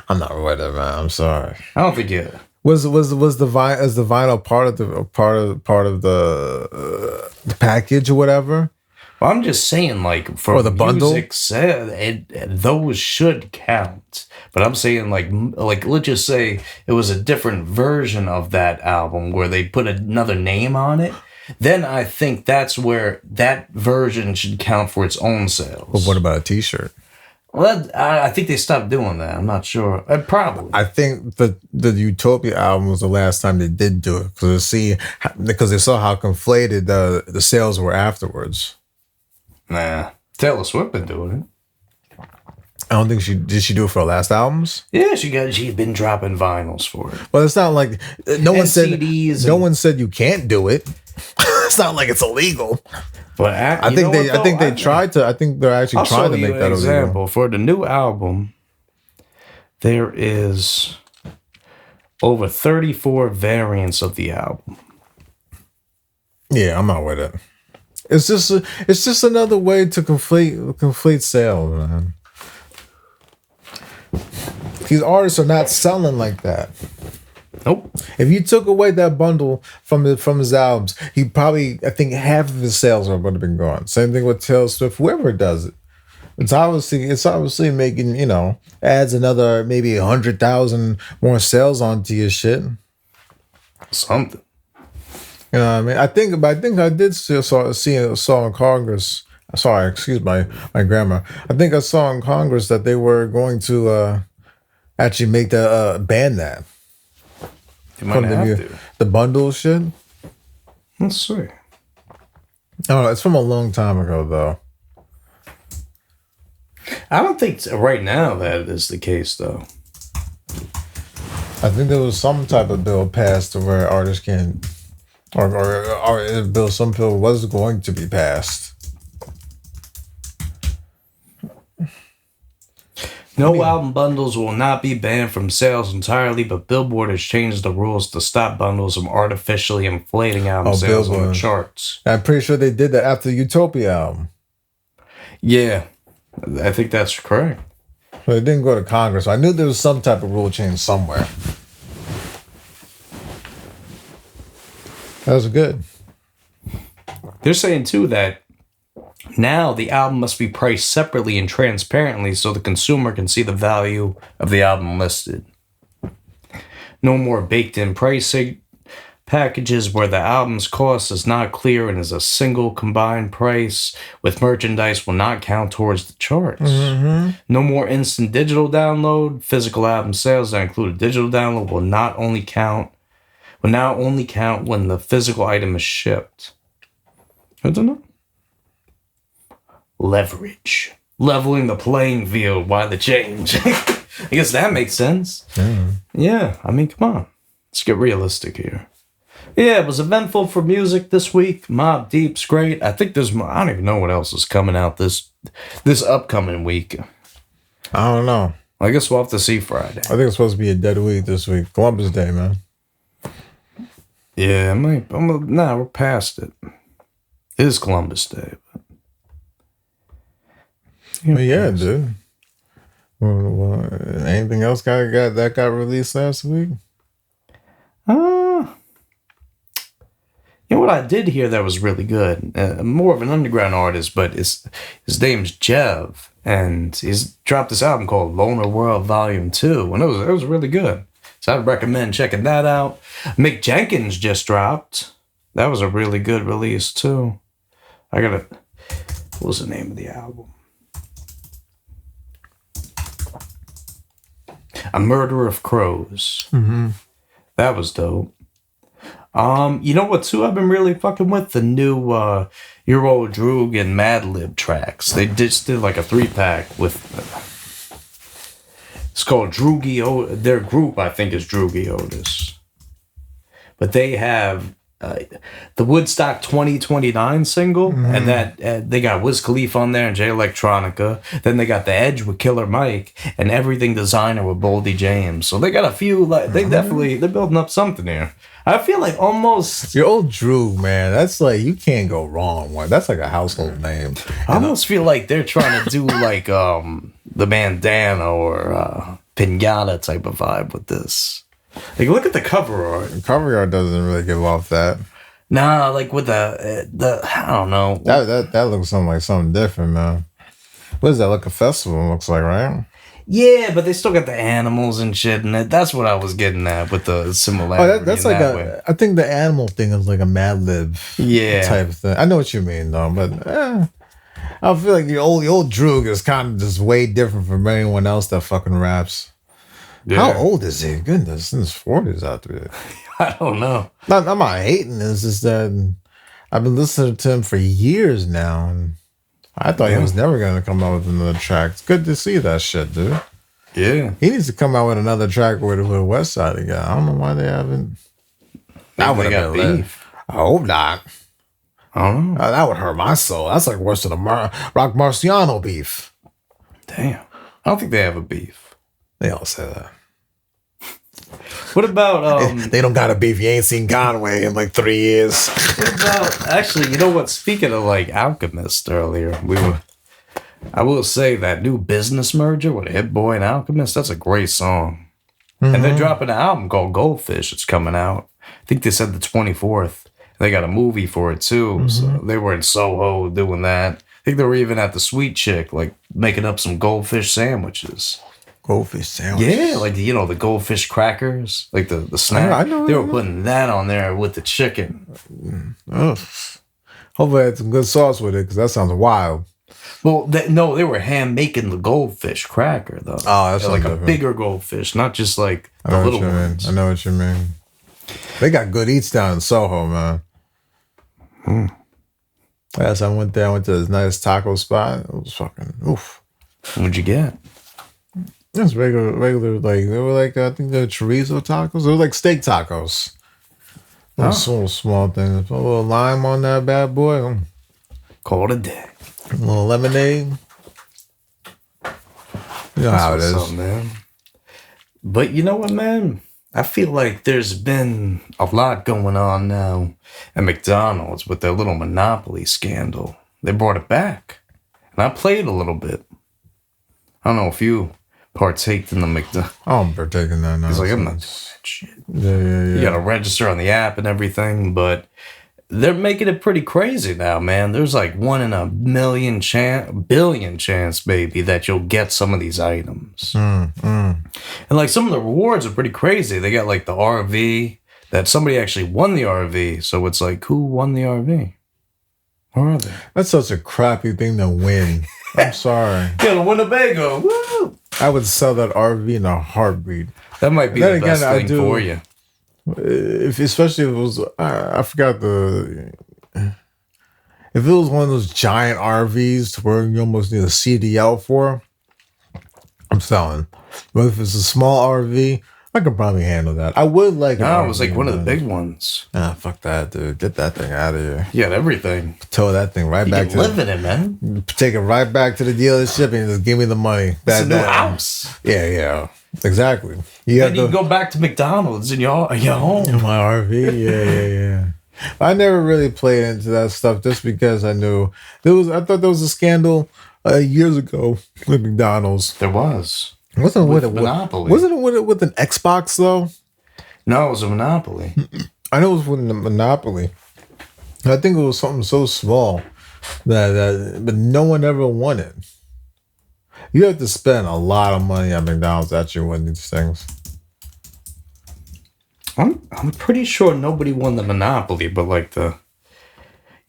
I'm not with it, man. I'm sorry. I don't think it was the vinyl part of the package or whatever. Well, I'm just saying, like, for the bundle, those should count. But I'm saying, like, let's just say it was a different version of that album where they put another name on it. Then I think that's where that version should count for its own sales. But what about a T-shirt? Well, I think they stopped doing that. I'm not sure. Probably. I think the Utopia album was the last time they did do it because they saw how conflated the sales were afterwards. Nah, Taylor Swift been doing it. I don't think she do it for her last albums. Yeah, she's been dropping vinyls for it. Well, it's not like no one said CDs no one said you can't do it. It's not like it's illegal. But I think they're actually trying to make that example illegal. for the new album. There is over 34 variants of the album. Yeah, I'm not with it. It's just another way to conflate sales, man. These artists are not selling like that. Nope. If you took away that bundle from his albums, I think half of his sales would have been gone. Same thing with Taylor Swift, whoever does it. It's obviously making, adds another maybe 100,000 more sales onto your shit. Something. You know what I mean? I think I did saw in Congress. Sorry, excuse my grammar. I think I saw in Congress that they were going to actually make ban that. They might have to. The bundle shit. Let's see. I don't know. It's from a long time ago, though. I don't think right now that is the case, though. I think there was some type of bill passed to where artists can, or a bill, some bill was going to be passed. No album bundles will not be banned from sales entirely, but Billboard has changed the rules to stop bundles from artificially inflating album sales on the charts. I'm pretty sure they did that after the Utopia album. Yeah, I think that's correct. But it didn't go to Congress. I knew there was some type of rule change somewhere. That was good. They're saying, too, that now the album must be priced separately and transparently so the consumer can see the value of the album listed. No more baked-in pricing packages where the album's cost is not clear and is a single combined price with merchandise will not count towards the charts. Mm-hmm. No more instant digital download. Physical album sales that include a digital download will now only count when the physical item is shipped. I don't know. Leverage. Leveling the playing field. Why the change? I guess that makes sense. Yeah, I mean, come on. Let's get realistic here. Yeah, it was eventful for music this week. Mobb Deep's great. I think there's more. I don't even know what else is coming out this upcoming week. I don't know. I guess we'll have to see Friday. I think it's supposed to be a dead week this week. Columbus Day, man. Yeah, we're past it. It is Columbus Day. Yeah, dude. Well, anything else got released last week? You know what I did hear that was really good? More of an underground artist, but his name's Jev, and he's dropped this album called Loner World Volume 2, and it was really good. So I'd recommend checking that out. Mick Jenkins just dropped. That was a really good release too. What was the name of the album? A Murder of Crows. Mm-hmm. That was dope. You know what too? I've been really fucking with the new Euro Droog and Madlib tracks. They just did like a 3-pack with. It's called Droogie Otis. Their group, I think, is Droogie Otis. But they have the Woodstock 2029 single, and that they got Wiz Khalifa on there and Jay Electronica. Then they got The Edge with Killer Mike and Everything Designer with Boldy James. So they got a few. Like they're building up something here. I feel like almost Your old Drew, man. That's like you can't go wrong. That's like a household name. I almost feel like they're trying to do like the bandana or pinata type of vibe with this. Like, look at the cover art. The cover art doesn't really give off that. Nah, like with the I don't know. That looks something different, man. What does that look? A festival looks like, right? Yeah, but they still got the animals and shit in it. That's what I was getting at with the similarity. Oh, that's like I think the animal thing is like a Mad Lib type of thing. I know what you mean though, but I feel like the old Droog is kind of just way different from anyone else that fucking raps. Yeah. How old is he? Goodness, in his 40s out there. I don't know. I'm not hating. It's just that I've been listening to him for years now, and I thought he was never going to come out with another track. It's good to see that shit, dude. Yeah. He needs to come out with another track with West Side again. I don't know why they haven't. That would have been beef. I hope not. I don't know. That would hurt my soul. That's like worse than the Rock Marciano beef. Damn. I don't think they have a beef. They all say that. What about they don't got a beef. You ain't seen Conway in like 3 years. What about actually, you know what? Speaking of like Alchemist earlier, I will say that new business merger with Hit Boy and Alchemist, that's a great song. Mm-hmm. And they're dropping an album called Goldfish. It's coming out. I think they said the 24th. They got a movie for it too. Mm-hmm. So they were in Soho doing that. I think they were even at the Sweet Chick, like making up some goldfish sandwiches. Goldfish sandwiches? Yeah, like the goldfish crackers, like the snack. I know. They were putting that on there with the chicken. Hopefully, I had some good sauce with it because that sounds wild. Well, they were hand making the goldfish cracker though. Oh, that's like a bigger goldfish, not just like the little ones. I know what you mean. They got good eats down in Soho, man. Yes, I went there. I went to this nice taco spot. It was fucking oof. What'd you get? Just regular, like they were like I think they're chorizo tacos. They were like steak tacos. Small things. Put a little lime on that bad boy. Call it a day. A little lemonade. You know how it is, man. But you know what, man? I feel like there's been a lot going on now at McDonald's with their little monopoly scandal. They brought it back, and I played a little bit. I don't know if you partaked in the McDonald's. I'm partaking that now. He's like, I'm not doing that shit. Yeah. You gotta register on the app and everything, but they're making it pretty crazy now, man. There's like 1 in a billion chance, baby, that you'll get some of these items. And like some of the rewards are pretty crazy. They got like the RV that somebody actually won the RV. So it's like, who won the RV? Where are they? That's such a crappy thing to win. I'm sorry. Yeah, the Winnebago. Woo! I would sell that RV in a heartbeat. That might be the best thing for you. Especially if it was, I forgot if it was one of those giant RVs to where you almost need a CDL for, I'm selling. But if it's a small RV, I could probably handle that. I would like. No, it was like one of the big ones. Fuck that, dude. Get that thing out of here. You got everything. Tow that thing right back. You live in it, man. Take it right back to the dealership and just give me the money. It's a new house. Yeah. Exactly. Then you can go back to McDonald's in your home. In my RV. Yeah. I never really played into that stuff just because I knew I thought there was a scandal years ago with McDonald's. There was. Wasn't with Monopoly. Wasn't it with an Xbox though? No, it was a Monopoly. I know it was with a Monopoly. I think it was something so small that but no one ever won it. You have to spend a lot of money at McDonald's to actually win these things. I'm pretty sure nobody won the Monopoly, but like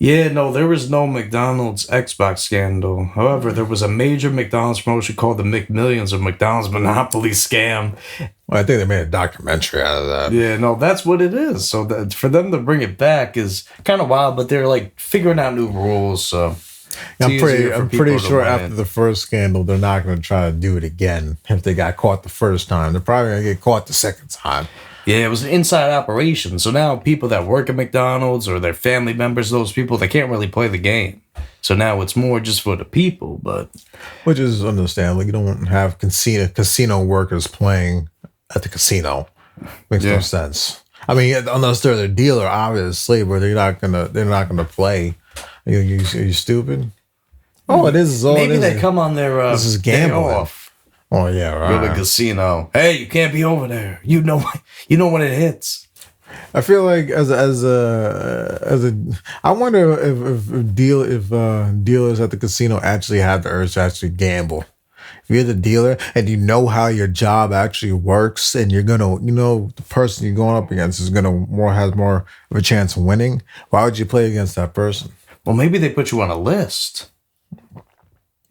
Yeah, no, there was no McDonald's Xbox scandal. However, there was a major McDonald's promotion called the McMillions or McDonald's Monopoly Scam. Well, I think they made a documentary out of that. Yeah, no, that's what it is. So that, for them to bring it back is kind of wild, but they're like figuring out new rules. So I'm pretty sure after the first scandal, they're not going to try to do it again. If they got caught the first time, they're probably going to get caught the second time. Yeah, it was an inside operation. So now people that work at McDonald's or their family members, those people, they can't really play the game. So now it's more just for the people, but which is understandable. You don't have casino workers playing at the casino. Makes no sense. I mean, unless they're the dealer, obviously, but they're not gonna play. Are you stupid? Oh, it is. Maybe they come on their this is gambling. day off. Oh yeah, right. Go to the casino. Hey, you can't be over there. You know when it hits. I feel like as a I wonder if dealers at the casino actually have the urge to actually gamble. If you're the dealer and you know how your job actually works, and you're gonna, the person you're going up against is gonna has more of a chance of winning. Why would you play against that person? Well, maybe they put you on a list.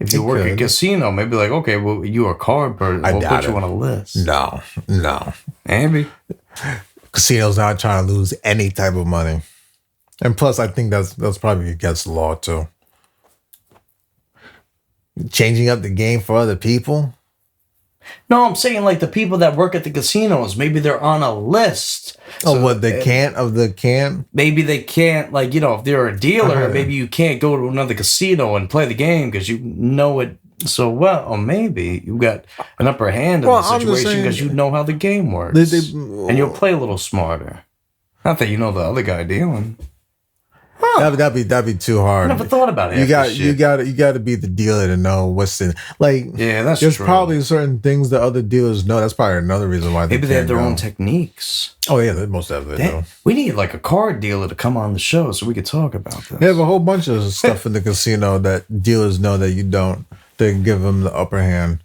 If you work at a casino, maybe like, okay, well, you're a card person. We'll put you on a list. No. Maybe. Casino's not trying to lose any type of money. And plus, I think that's probably against the law, too. Changing up the game for other people? No, I'm saying like the people that work at the casinos, maybe they're on a list. So what, they can't? Maybe they can't, like, if they're a dealer, maybe you can't go to another casino and play the game because you know it so well. Or maybe you got an upper hand in the situation because you know how the game works. And you'll play a little smarter. Not that you know the other guy dealing. Huh. That'd be too hard. I never thought about it. You got to be the dealer to know what's in. Like, yeah, that's there's true. probably certain things that other dealers know. That's probably another reason why maybe they have their own techniques. Oh yeah, they most definitely do. We need like a card dealer to come on the show so we could talk about this. They have a whole bunch of stuff in the casino that dealers know that you don't. They give them the upper hand.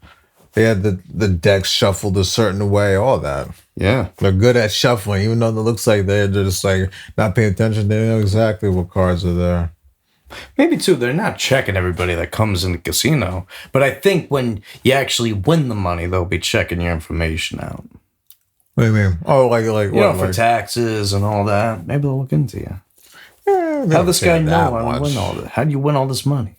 They had the decks shuffled a certain way, all that. Yeah. They're good at shuffling, even though it looks like they're just like not paying attention. They know exactly what cards are there. Maybe, too, they're not checking everybody that comes in the casino. But I think when you actually win the money, they'll be checking your information out. What do you mean? Oh, like what? For taxes and all that. Maybe they'll look into you. How this guy know I win all this? How do you win all this money?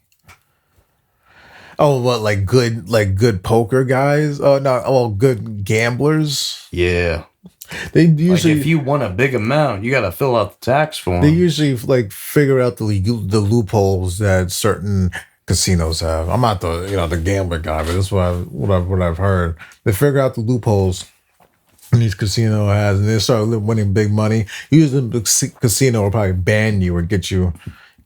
Oh, what, like good poker guys? Oh, no, good gamblers. Yeah. They usually, like if you won a big amount, you got to fill out the tax form. They usually like figure out the loopholes that certain casinos have. I'm not the gambler guy, but that's what I've heard. They figure out the loopholes each casino has, and they start winning big money. Usually, the casino will probably ban you or get you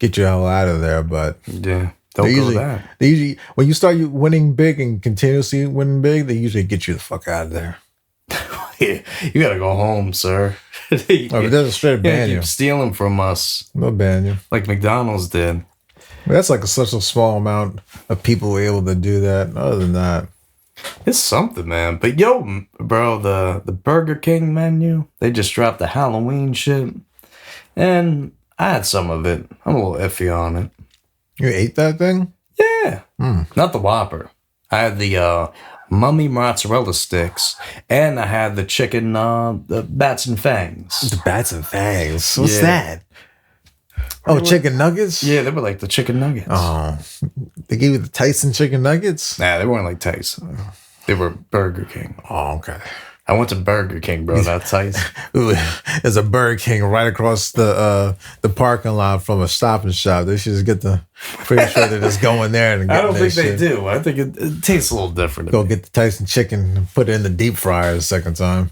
hell out of there. But yeah. They usually, when you start winning big and continuously winning big, they usually get you the fuck out of there. Yeah, you gotta go home, sir. But that's a straight ban you. Keep stealing from us. They'll ban you. Like McDonald's did. That's like such a small amount of people able to do that. Other than that, it's something, man. But yo, bro, the Burger King menu, they just dropped the Halloween shit. And I had some of it. I'm a little iffy on it. You ate that thing? Yeah. Not the Whopper. I had the mummy mozzarella sticks, and I had the chicken, the bats and fangs. The bats and fangs? What's that? Oh, chicken nuggets? Yeah, they were like the chicken nuggets. Oh. They gave you the Tyson chicken nuggets? Nah, they weren't like Tyson. They were Burger King. Oh, okay. I went to Burger King, bro. That's Tyson. Ooh, there's a Burger King right across the parking lot from a Stop and Shop. They should just get pretty sure they're just going there and I don't think they do. I think it tastes a little different. Go get the Tyson chicken and put it in the deep fryer the second time.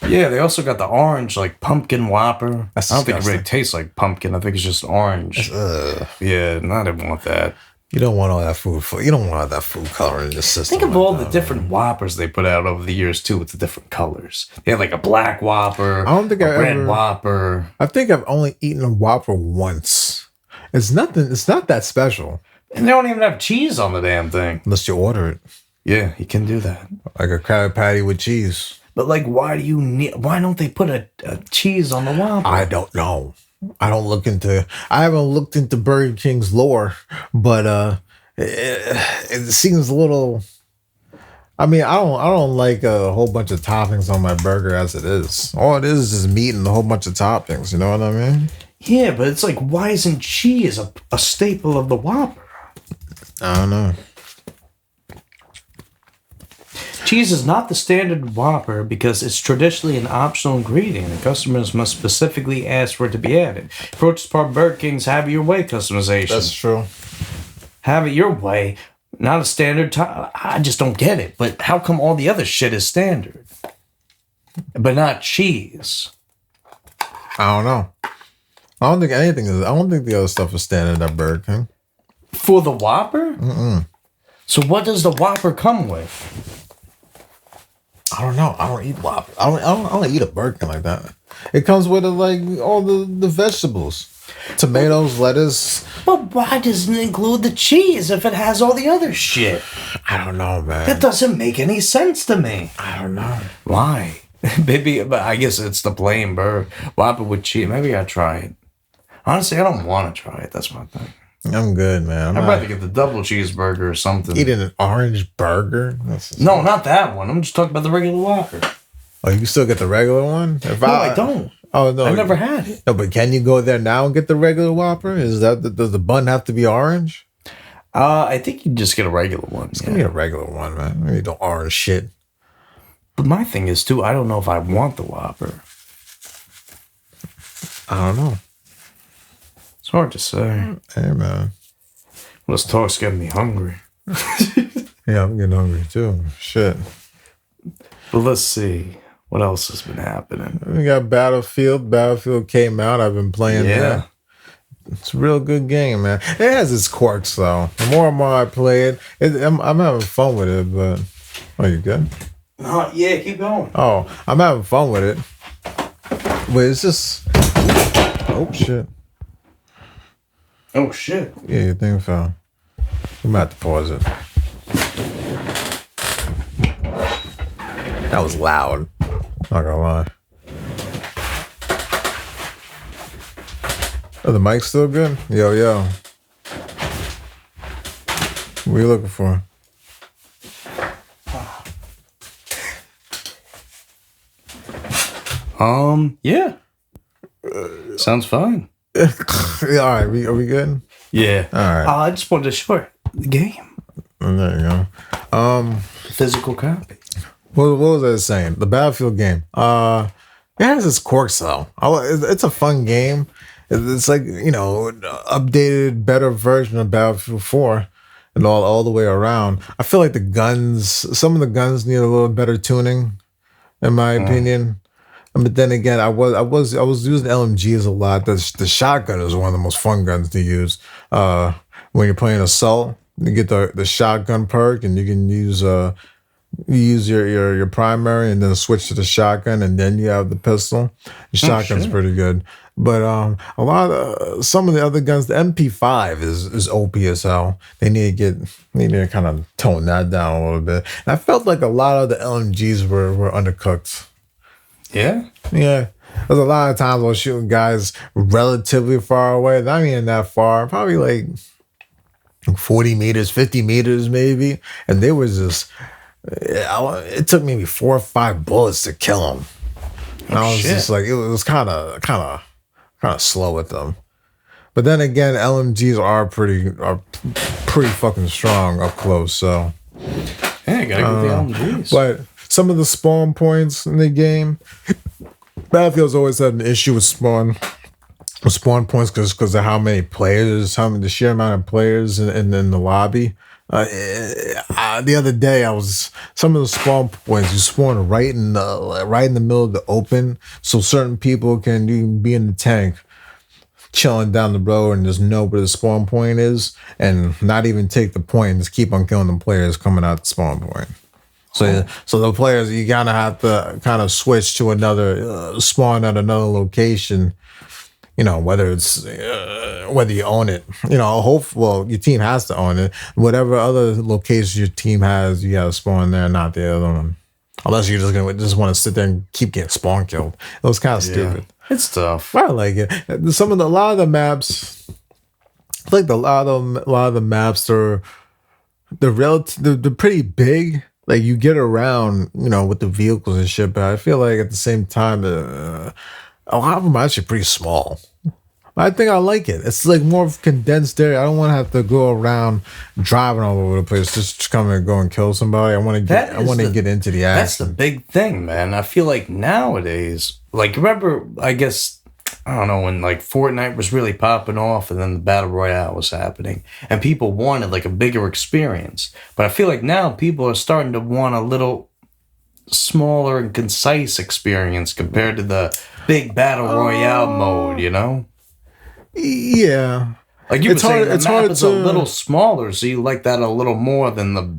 Yeah, they also got the orange, like pumpkin Whopper. That's I don't think it disgusting. really tastes like pumpkin. I think it's just orange. Yeah, and I didn't want that. You don't want all that food. You don't want all that food color in the system. Think of all the different Whoppers they put out over the years too, with the different colors. They had like a black Whopper. I don't think a red Whopper. I think I've only eaten a Whopper once. It's nothing. It's not that special. And they don't even have cheese on the damn thing. Unless you order it. Yeah, you can do that. Like a Krabby Patty with cheese. But like, why don't they put a cheese on the Whopper? I don't know. I haven't looked into Burger King's lore, but it seems a little. I mean, I don't like a whole bunch of toppings on my burger as it is. All it is meat and a whole bunch of toppings. You know what I mean? Yeah, but it's like, why isn't cheese a staple of the Whopper? I don't know. Cheese is not the standard Whopper because it's traditionally an optional ingredient, and customers must specifically ask for it to be added. For which is part of Burger King's have it your way customization. That's true. Have it your way, not a standard. I just don't get it. But how come all the other shit is standard, but not cheese? I don't know. I don't think anything is. I don't think the other stuff is standard at Burger King. For the Whopper? Mm-mm. So what does the Whopper come with? I don't know. I don't eat Whopper. I don't eat a Burger King like that. It comes with like all the vegetables. Tomatoes, lettuce. But why doesn't it include the cheese if it has all the other shit? I don't know, man. That doesn't make any sense to me. I don't know. Why? Maybe, but I guess it's the plain burger. Whopper with cheese. Maybe I'll try it. Honestly, I don't want to try it. That's my thing. I'm good, man. I'd rather get the double cheeseburger or something. Eating an orange burger? No, not that one. I'm just talking about the regular Whopper. Oh, you still get the regular one? I don't. Oh, no. I never had it. No, but can you go there now and get the regular Whopper? Does the bun have to be orange? I think you just get a regular one. Give me a regular one, man. I need the orange shit. But my thing is, too, I don't know if I want the Whopper. I don't know. It's hard to say. Hey, man. This talk's getting me hungry. Yeah, I'm getting hungry, too. Shit. But let's see. What else has been happening? We got Battlefield. Battlefield came out. I've been playing that. It's a real good game, man. It has its quirks, though. The more and more I play it, I'm having fun with it, but... Oh, you good? Yeah, keep going. Oh, I'm having fun with it. But it's just... Oh, shit. Oh, shit. Yeah, your thing fell. We might have to pause it. That was loud. Not gonna lie. Oh, the mic's still good? Yo. What are you looking for? Yeah. Sounds fine. Yeah, all right. Are we good? Yeah. All right. I just wanted to show the game. There you go. Physical copy. What was I saying? The Battlefield game. It has its quirks though. It's a fun game. It's like, updated, better version of Battlefield 4 and all the way around. I feel like some of the guns need a little better tuning, in my opinion. But then again, I was using LMGs a lot. The shotgun is one of the most fun guns to use. When you're playing Assault, you get the shotgun perk, and you can use your primary, and then switch to the shotgun, and then you have the pistol. The shotgun's pretty good. But some of the other guns, the MP5 is OP as hell. They need to kind of tone that down a little bit. And I felt like a lot of the LMGs were undercooked. Yeah? Yeah. There's a lot of times I was shooting guys relatively far away. Not even that far. Probably like 40 meters, 50 meters maybe. And they was just... It took maybe 4 or 5 bullets to kill them. And I was just like... It was kind of slow with them. But then again, LMGs are pretty fucking strong up close, so... Yeah, you gotta go with the LMGs. But... Some of the spawn points in the game, Battlefield's always had an issue with spawn points because of how many players, the sheer amount of players in the lobby. The other day, some of the spawn points you spawn right in the middle of the open, so certain people can be in the tank, chilling down the road and just know where the spawn point is, and not even take the point and just keep on killing the players coming out the spawn point. So the players, you gotta have to kind of switch to another spawn at another location. Whether it's whether you own it. Your team has to own it. Whatever other location your team has, you gotta spawn there, not the other one. Unless you're just want to sit there and keep getting spawn killed. It was kind of stupid. It's tough. I like it. A lot of the maps, I like a lot of the maps are they're pretty big. Like you get around, with the vehicles and shit. But I feel like at the same time, a lot of them are actually pretty small. I think I like it. It's like more of condensed area. I don't want to have to go around driving all over the place just to come and go and kill somebody. I want to get into the action. That's the big thing, man. I feel like nowadays, like remember, I guess I don't know when like Fortnite was really popping off, and then the battle royale was happening, and people wanted like a bigger experience. But I feel like now people are starting to want a little smaller and concise experience compared to the big battle royale mode. Yeah. Like you were saying, the map is a little smaller, so you like that a little more than the...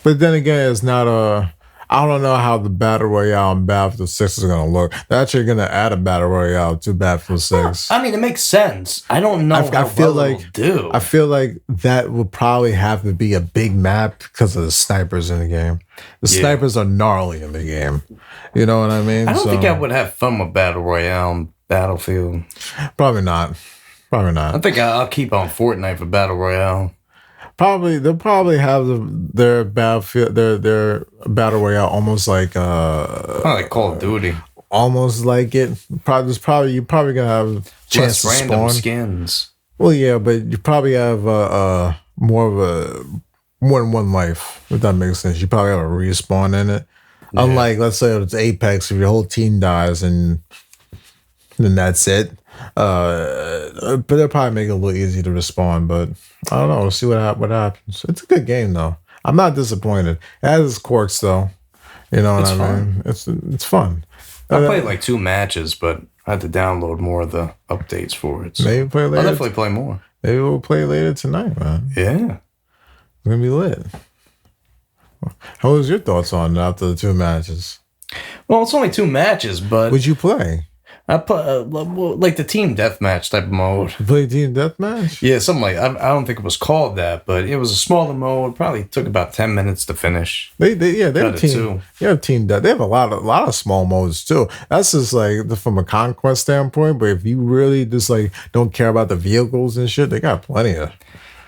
But then again, it's not a... I don't know how the Battle Royale in Battlefield 6 is going to look. They're actually going to add a Battle Royale to Battlefield 6. I mean, it makes sense. I don't know how well it'll do. I feel like that will probably have to be a big map because of the snipers in the game. The snipers are gnarly in the game. You know what I mean? I don't think I would have fun with Battle Royale in Battlefield. Probably not. I think I'll keep on Fortnite for Battle Royale. They'll probably have their Battlefield, their Battle Royale almost like like Call of Duty. Almost like it. You're probably gonna have a chance to random spawn skins. Well, yeah, but you probably have more than one life. If that makes sense, you probably have a respawn in it. Yeah. Unlike, let's say it's Apex, if your whole team dies and then that's it. But they'll probably make it a little easy to respawn. But I don't know. We'll see what happens. It's a good game though. I'm not disappointed. It has its quirks though. You know what I mean? It's fun. I played like 2 matches, but I had to download more of the updates for it. So maybe play later. I'll definitely play more. Maybe we'll play later tonight, man. Yeah, it's gonna be lit. How was your thoughts on it after the 2 matches? Well, it's only 2 matches, but would you play? I put like the team deathmatch type of mode. You play team deathmatch? Yeah, something like I don't think it was called that, but it was a smaller mode. Probably took about 10 minutes to finish. They have team. You have team death. They have a lot of small modes too. That's just like from a conquest standpoint. But if you really just like don't care about the vehicles and shit, they got plenty of.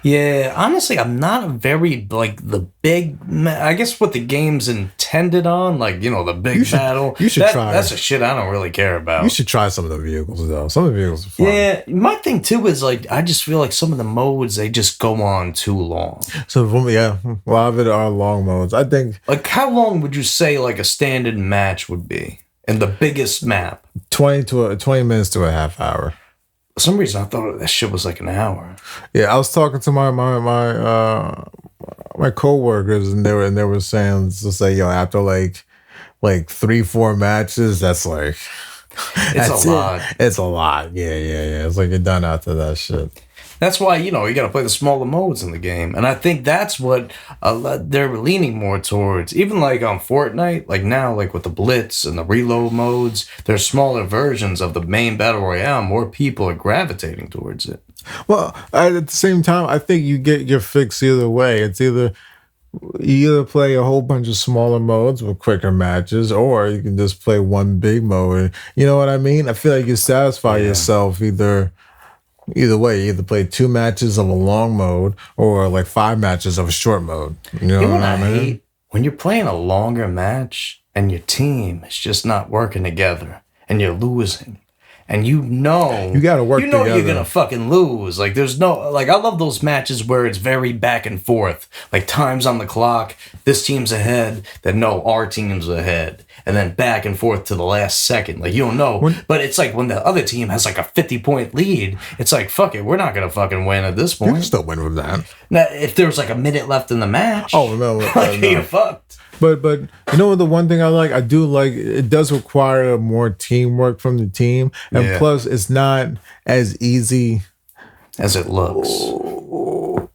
Yeah, honestly, I'm not very like the big. I guess what the game's intended on, like the big battle. You should try. That's the shit I don't really care about. You should try some of the vehicles though. Some of the vehicles are fun. Yeah, my thing too is like I just feel like some of the modes they just go on too long. So a lot of it are long modes. I think. Like, how long would you say like a standard match would be in the biggest map? 20 minutes to a half hour. For some reason, I thought that shit was like an hour. Yeah, I was talking to my coworkers, and they were saying to say, after like 3-4 matches, that's like it's a lot. It's a lot. Yeah. It's like you're done after that shit. That's why, you got to play the smaller modes in the game. And I think that's what they're leaning more towards. Even like on Fortnite, like now, like with the Blitz and the reload modes, there's smaller versions of the main Battle Royale. More people are gravitating towards it. Well, at the same time, I think you get your fix either way. It's you either play a whole bunch of smaller modes with quicker matches, or you can just play one big mode. You know what I mean? I feel like you satisfy yourself either way. You either play 2 matches of a long mode or like 5 matches of a short mode. You know what I mean? Hate when you're playing a longer match and your team is just not working together and you're losing. And you gotta work together. You're gonna fucking lose. Like there's no I love those matches where it's very back and forth. Like time's on the clock, this team's ahead, then no, our team's ahead. And then back and forth to the last second. Like you don't know. But it's like when the other team has like a 50-point lead, it's like, fuck it, we're not gonna fucking win at this point. You can still win with that. Now if there's like a minute left in the match, no. You're fucked. But you know what, the one thing I do like, it does require more teamwork from the team. And plus, it's not as easy as it looks.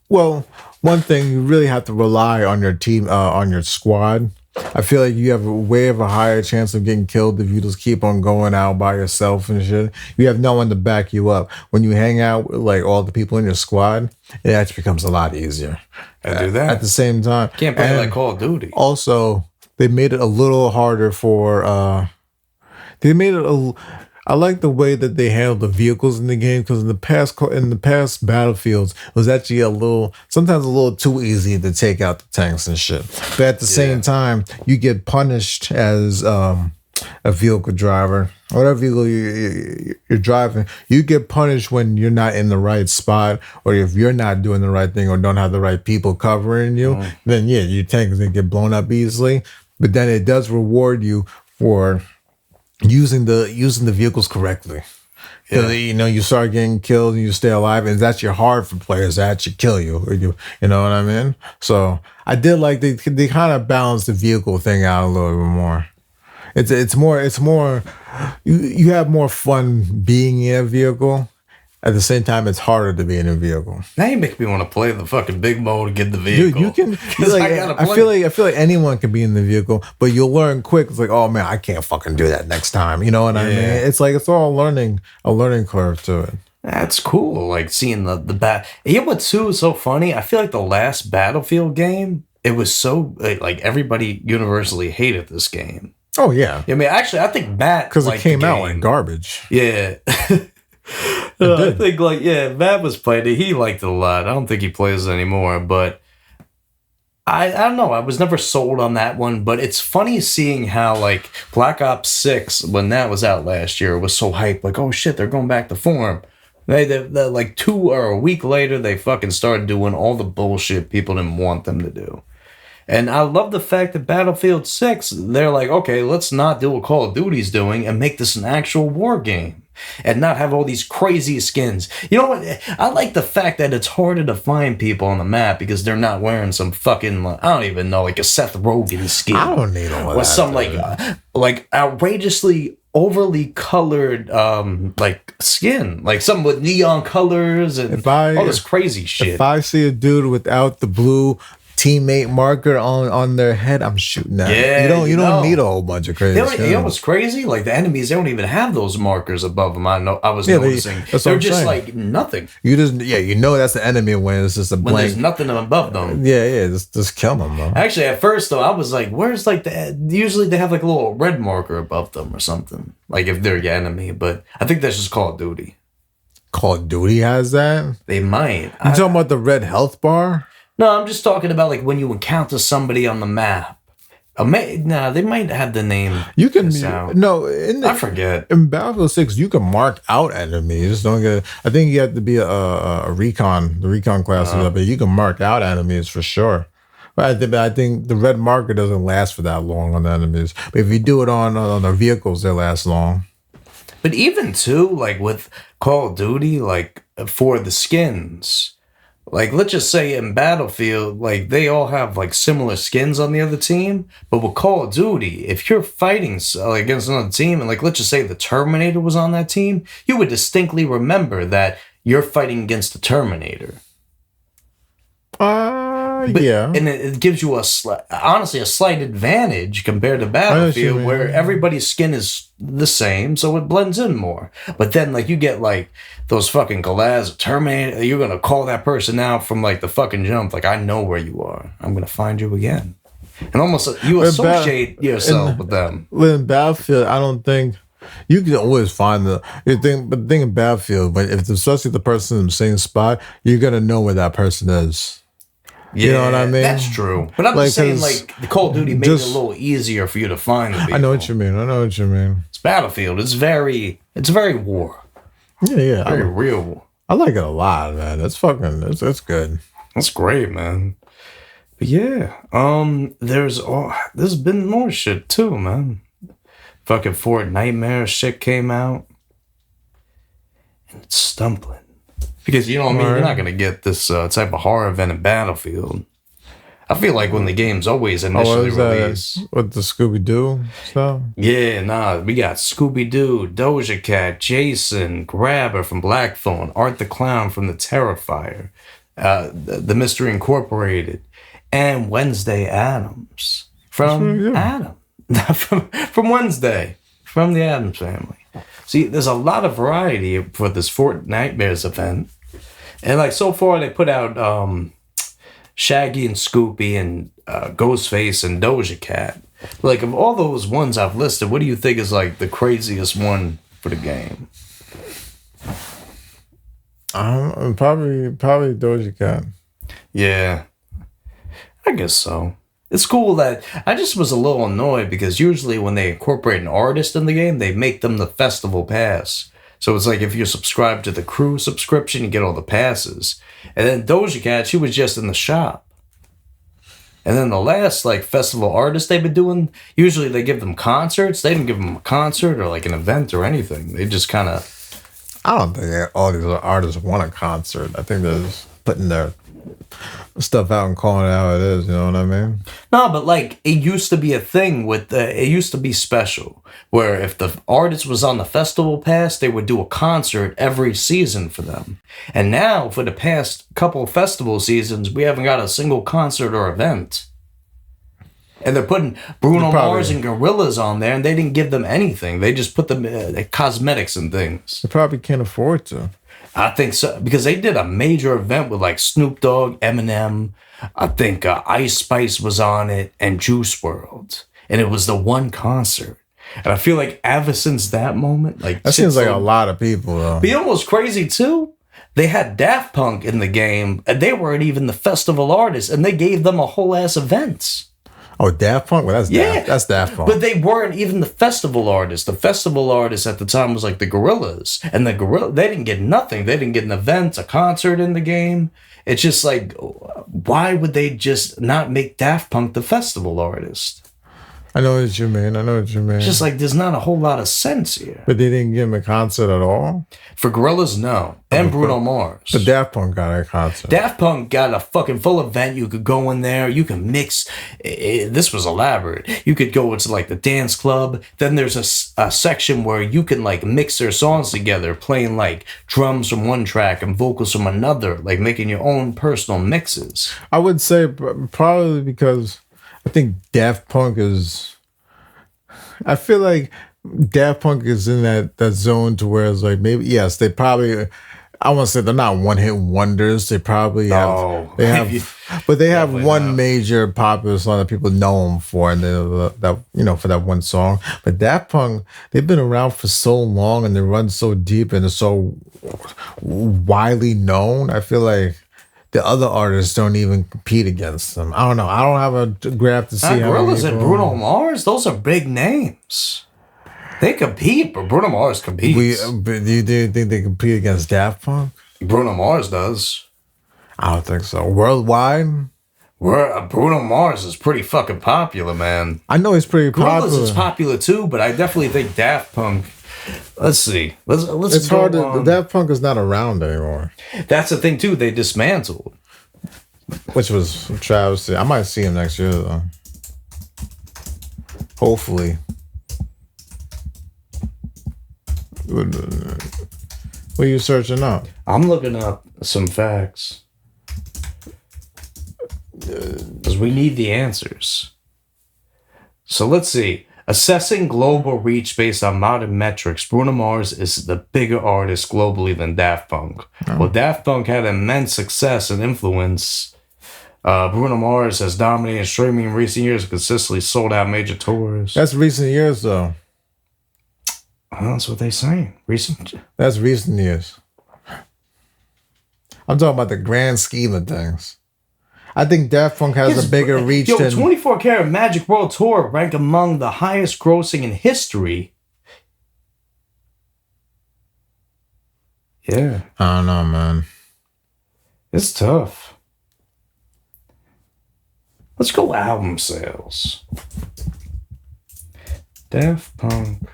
Well, one thing, you really have to rely on your team, on your squad. I feel like you have a higher chance of getting killed if you just keep on going out by yourself and shit. You have no one to back you up. When you hang out with like all the people in your squad, it actually becomes a lot easier. I do that. At the same time. Can't play like Call of Duty. Also, they made it a little harder for I like the way that they handle the vehicles in the game because in the past battlefields it was actually sometimes a little too easy to take out the tanks and shit. But at the same time, you get punished as a vehicle driver, whatever vehicle you're driving. You get punished when you're not in the right spot, or if you're not doing the right thing, or don't have the right people covering you. Then your tanks they get blown up easily. But then it does reward you for using the vehicles correctly. You start getting killed and you stay alive, and it's actually hard for players to actually kill you. Or you know what I mean? So I did like they kind of balance the vehicle thing out a little bit more. It's more you have more fun being in a vehicle. At the same time, it's harder to be in a vehicle. Now you make me want to play the fucking big mode and get the vehicle. Dude, you can. I feel like anyone can be in the vehicle, but you'll learn quick. It's like, oh man, I can't fucking do that next time. You know what I mean? It's like it's all a learning curve to it. That's cool. Like seeing the bat. You know what's so funny? I feel like the last Battlefield game, it was so like everybody universally hated this game. Oh yeah. I mean, actually, I think Matt because it came out like garbage. Yeah. I think Matt was playing it. He liked it a lot. I don't think he plays it anymore, but I don't know. I was never sold on that one, but it's funny seeing how like Black Ops 6, when that was out last year, was so hyped. Like, oh shit, they're going back to form. They like 2 or a week later, they fucking started doing all the bullshit people didn't want them to do. And I love the fact that Battlefield 6, they're like, okay, let's not do what Call of Duty's doing and make this an actual war game. And not have all these crazy skins. You know what? I like the fact that it's harder to find people on the map because they're not wearing some fucking, I don't even know, like a Seth Rogen skin. I don't need all that. Or some like outrageously overly colored like skin. Like some with neon colors and all this crazy shit. If I see a dude without the blue teammate marker on their head, I'm shooting at it. You don't need a whole bunch of crazy. You know what's crazy? Like the enemies, they don't even have those markers above them. I was noticing. They're just like nothing. You know that's the enemy when it's just a blank. When there's nothing above them. Just kill them though. Actually, at first though, I was like, where's like usually they have like a little red marker above them or something. Like if they're your enemy, but I think that's just Call of Duty. Call of Duty has that? They might. You talking about the red health bar? No, I'm just talking about like when you encounter somebody on the map. They might have the name. You can I forget. In Battlefield 6, you can mark out enemies. Don't get. I think you have to be a recon. The recon class is up, but you can mark out enemies for sure. But I think the red marker doesn't last for that long on the enemies. But if you do it on the vehicles, they last long. But even too, like with Call of Duty, like for the skins. Like, let's just say in Battlefield, like, they all have, like, similar skins on the other team. But with Call of Duty, if you're fighting against another team, and, like, let's just say the Terminator was on that team, you would distinctly remember that you're fighting against the Terminator. Yeah. And it gives you a slight advantage compared to Battlefield, where everybody's skin is the same, so it blends in more. But then, like, you get, like, those fucking Galaz, Terminator, you're going to call that person out from, like, the fucking jump. Like, I know where you are. I'm going to find you again. And almost, you associate yourself with them. In Battlefield, I don't think... You can always find but the thing in Battlefield, but if especially the person in the same spot, you're going to know where that person is. Yeah, you know what I mean? That's true. But I'm just saying, like, the Call of Duty made it a little easier for you to find the people. I know what you mean. It's Battlefield. It's very war. Yeah. Very real war. I like it a lot, man. That's good. That's great, man. But yeah, there's been more shit too, man. Fucking Fortnite shit came out. And it's stumbling. Because, you know what I mean? You're not going to get this type of horror event in Battlefield. I feel like when the game's always initially released. With the Scooby-Doo stuff? Yeah, we got Scooby-Doo, Doja Cat, Jason, Grabber from Blackthorn, Art the Clown from The Terrifier, The Mystery Incorporated, and Wednesday Addams from Adam. from Wednesday, from the Addams Family. See, there's a lot of variety for this Fortnite event. And like so far they put out Shaggy and Scoopy and Ghostface and Doja Cat. Like of all those ones I've listed, what do you think is like the craziest one for the game? Probably Doja Cat. Yeah, I guess so. It's cool that I just was a little annoyed because usually when they incorporate an artist in the game, they make them the festival pass. So it's like if you're subscribed to the crew subscription, you get all the passes. And then Doja Cat, she was just in the shop. And then the last like festival artist they've been doing, usually they give them concerts. They didn't give them a concert or like an event or anything. They just kind of. I don't think all these artists want a concert. I think they're just putting their stuff out and calling it how it is. You know what I mean? No, but like it used to be a thing with it used to be special where if the artist was on the festival pass, they would do a concert every season for them. And now for the past couple of festival seasons, we haven't got a single concert or event. And they're putting Bruno Mars and Gorillaz on there, and they didn't give them anything. They just put them cosmetics and things. They probably can't afford to. I think so, because they did a major event with like Snoop Dogg, Eminem. I think Ice Spice was on it, and Juice WRLD, and it was the one concert. And I feel like ever since that moment, like that seems like a lot of people, though. But you know what's crazy too? They had Daft Punk in the game, and they weren't even the festival artists, and they gave them a whole ass event. Oh, Daft Punk? Well, that's Daft Punk. But they weren't even the festival artists. The festival artists at the time was like the Gorillaz. And they didn't get nothing. They didn't get an event, a concert in the game. It's just like, why would they just not make Daft Punk the festival artist? I know what you mean. It's just like there's not a whole lot of sense here. But they didn't give him a concert at all? For Gorillaz, no. And Bruno Mars. But Daft Punk got a concert. Daft Punk got a fucking full event. You could go in there. You can mix. This was elaborate. You could go into like the dance club. Then there's a section where you can like mix their songs together, playing like drums from one track and vocals from another, like making your own personal mixes. I would say probably because I think Daft Punk is. I feel like Daft Punk is in that zone to where it's like maybe yes they probably. I want to say they're not one-hit wonders. They probably have. They have, but they have one major popular song that people know them for, and that for that one song. But Daft Punk, they've been around for so long, and they run so deep, and they're so widely known. I feel like the other artists don't even compete against them. I don't know. I don't have a graph to see how Gorillaz and Bruno Mars, those are big names. They compete, but Bruno Mars competes. Do you think they compete against Daft Punk? Bruno Mars does. I don't think so. Worldwide? Bruno Mars is pretty fucking popular, man. I know he's pretty popular. Gorillaz is popular too, but I definitely think Daft Punk. Let's see. Let's. It's hard to. Daft Punk is not around anymore. That's the thing too. They dismantled. Which was a travesty. I might see him next year though. Hopefully. What are you searching up? I'm looking up some facts. Because we need the answers. So let's see. Assessing global reach based on modern metrics, Bruno Mars is the bigger artist globally than Daft Punk. Oh. Well, Daft Punk had immense success and influence. Bruno Mars has dominated streaming in recent years and consistently sold out major tours. That's recent years, though. Well, that's what they're saying. That's recent years. I'm talking about the grand scheme of things. I think Daft Punk has a bigger reach than... 24 Karat Magic World Tour ranked among the highest grossing in history. Yeah. I don't know, man. It's tough. Let's go album sales. Daft Punk.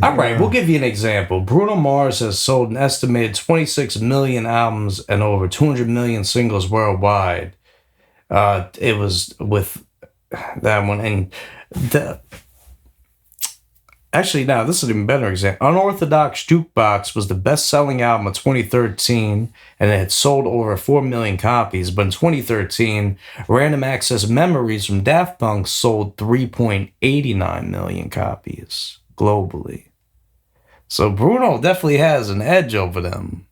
All right, we'll give you an example. Bruno Mars has sold an estimated 26 million albums and over 200 million singles worldwide. It was with that one. And actually, now this is an even better example. Unorthodox Jukebox was the best-selling album of 2013, and it had sold over 4 million copies. But in 2013, Random Access Memories from Daft Punk sold 3.89 million copies globally. So Bruno definitely has an edge over them.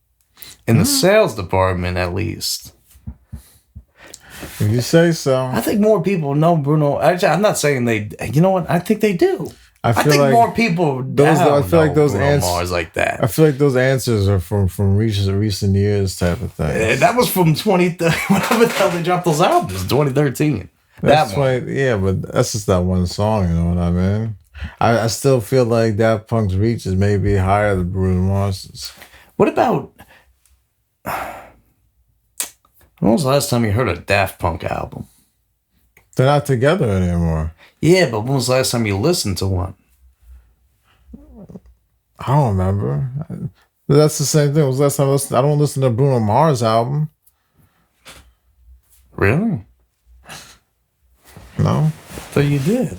In the sales department, at least. If you say so. I think more people know Bruno. Actually, I'm not saying they. You know what? I think they do. I think like more people I feel like those Bruno Mars like that. I feel like those answers are from recent years type of thing. That was from 2013. Whenever the hell they dropped those albums, 2013. That's yeah, but that's just that one song. You know what I mean? I still feel like Daft Punk's reach is maybe higher than Bruno Mars's. What about? When was the last time you heard a Daft Punk album? They're not together anymore. Yeah, but when was the last time you listened to one? I don't remember. That's the same thing. It was the last time I don't listen to Bruno Mars album. Really? No. So you did.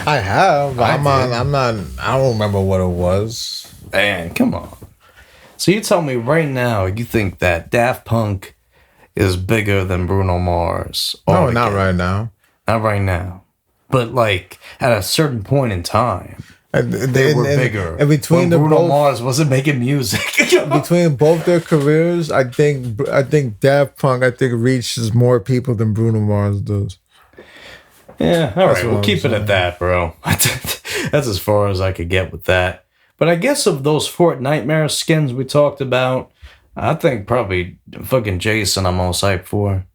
I have. I don't remember what it was. Man, come on. So you tell me right now you think that Daft Punk is bigger than Bruno Mars? No, not right now. Not right now. But like at a certain point in time, they were bigger. And between when Bruno Mars wasn't making music. Between both their careers, I think Daft Punk reaches more people than Bruno Mars does. Yeah, all right. We'll keep it at that, bro. That's as far as I could get with that. But I guess of those Fortnite skins we talked about, I think probably fucking Jason I'm most hyped for.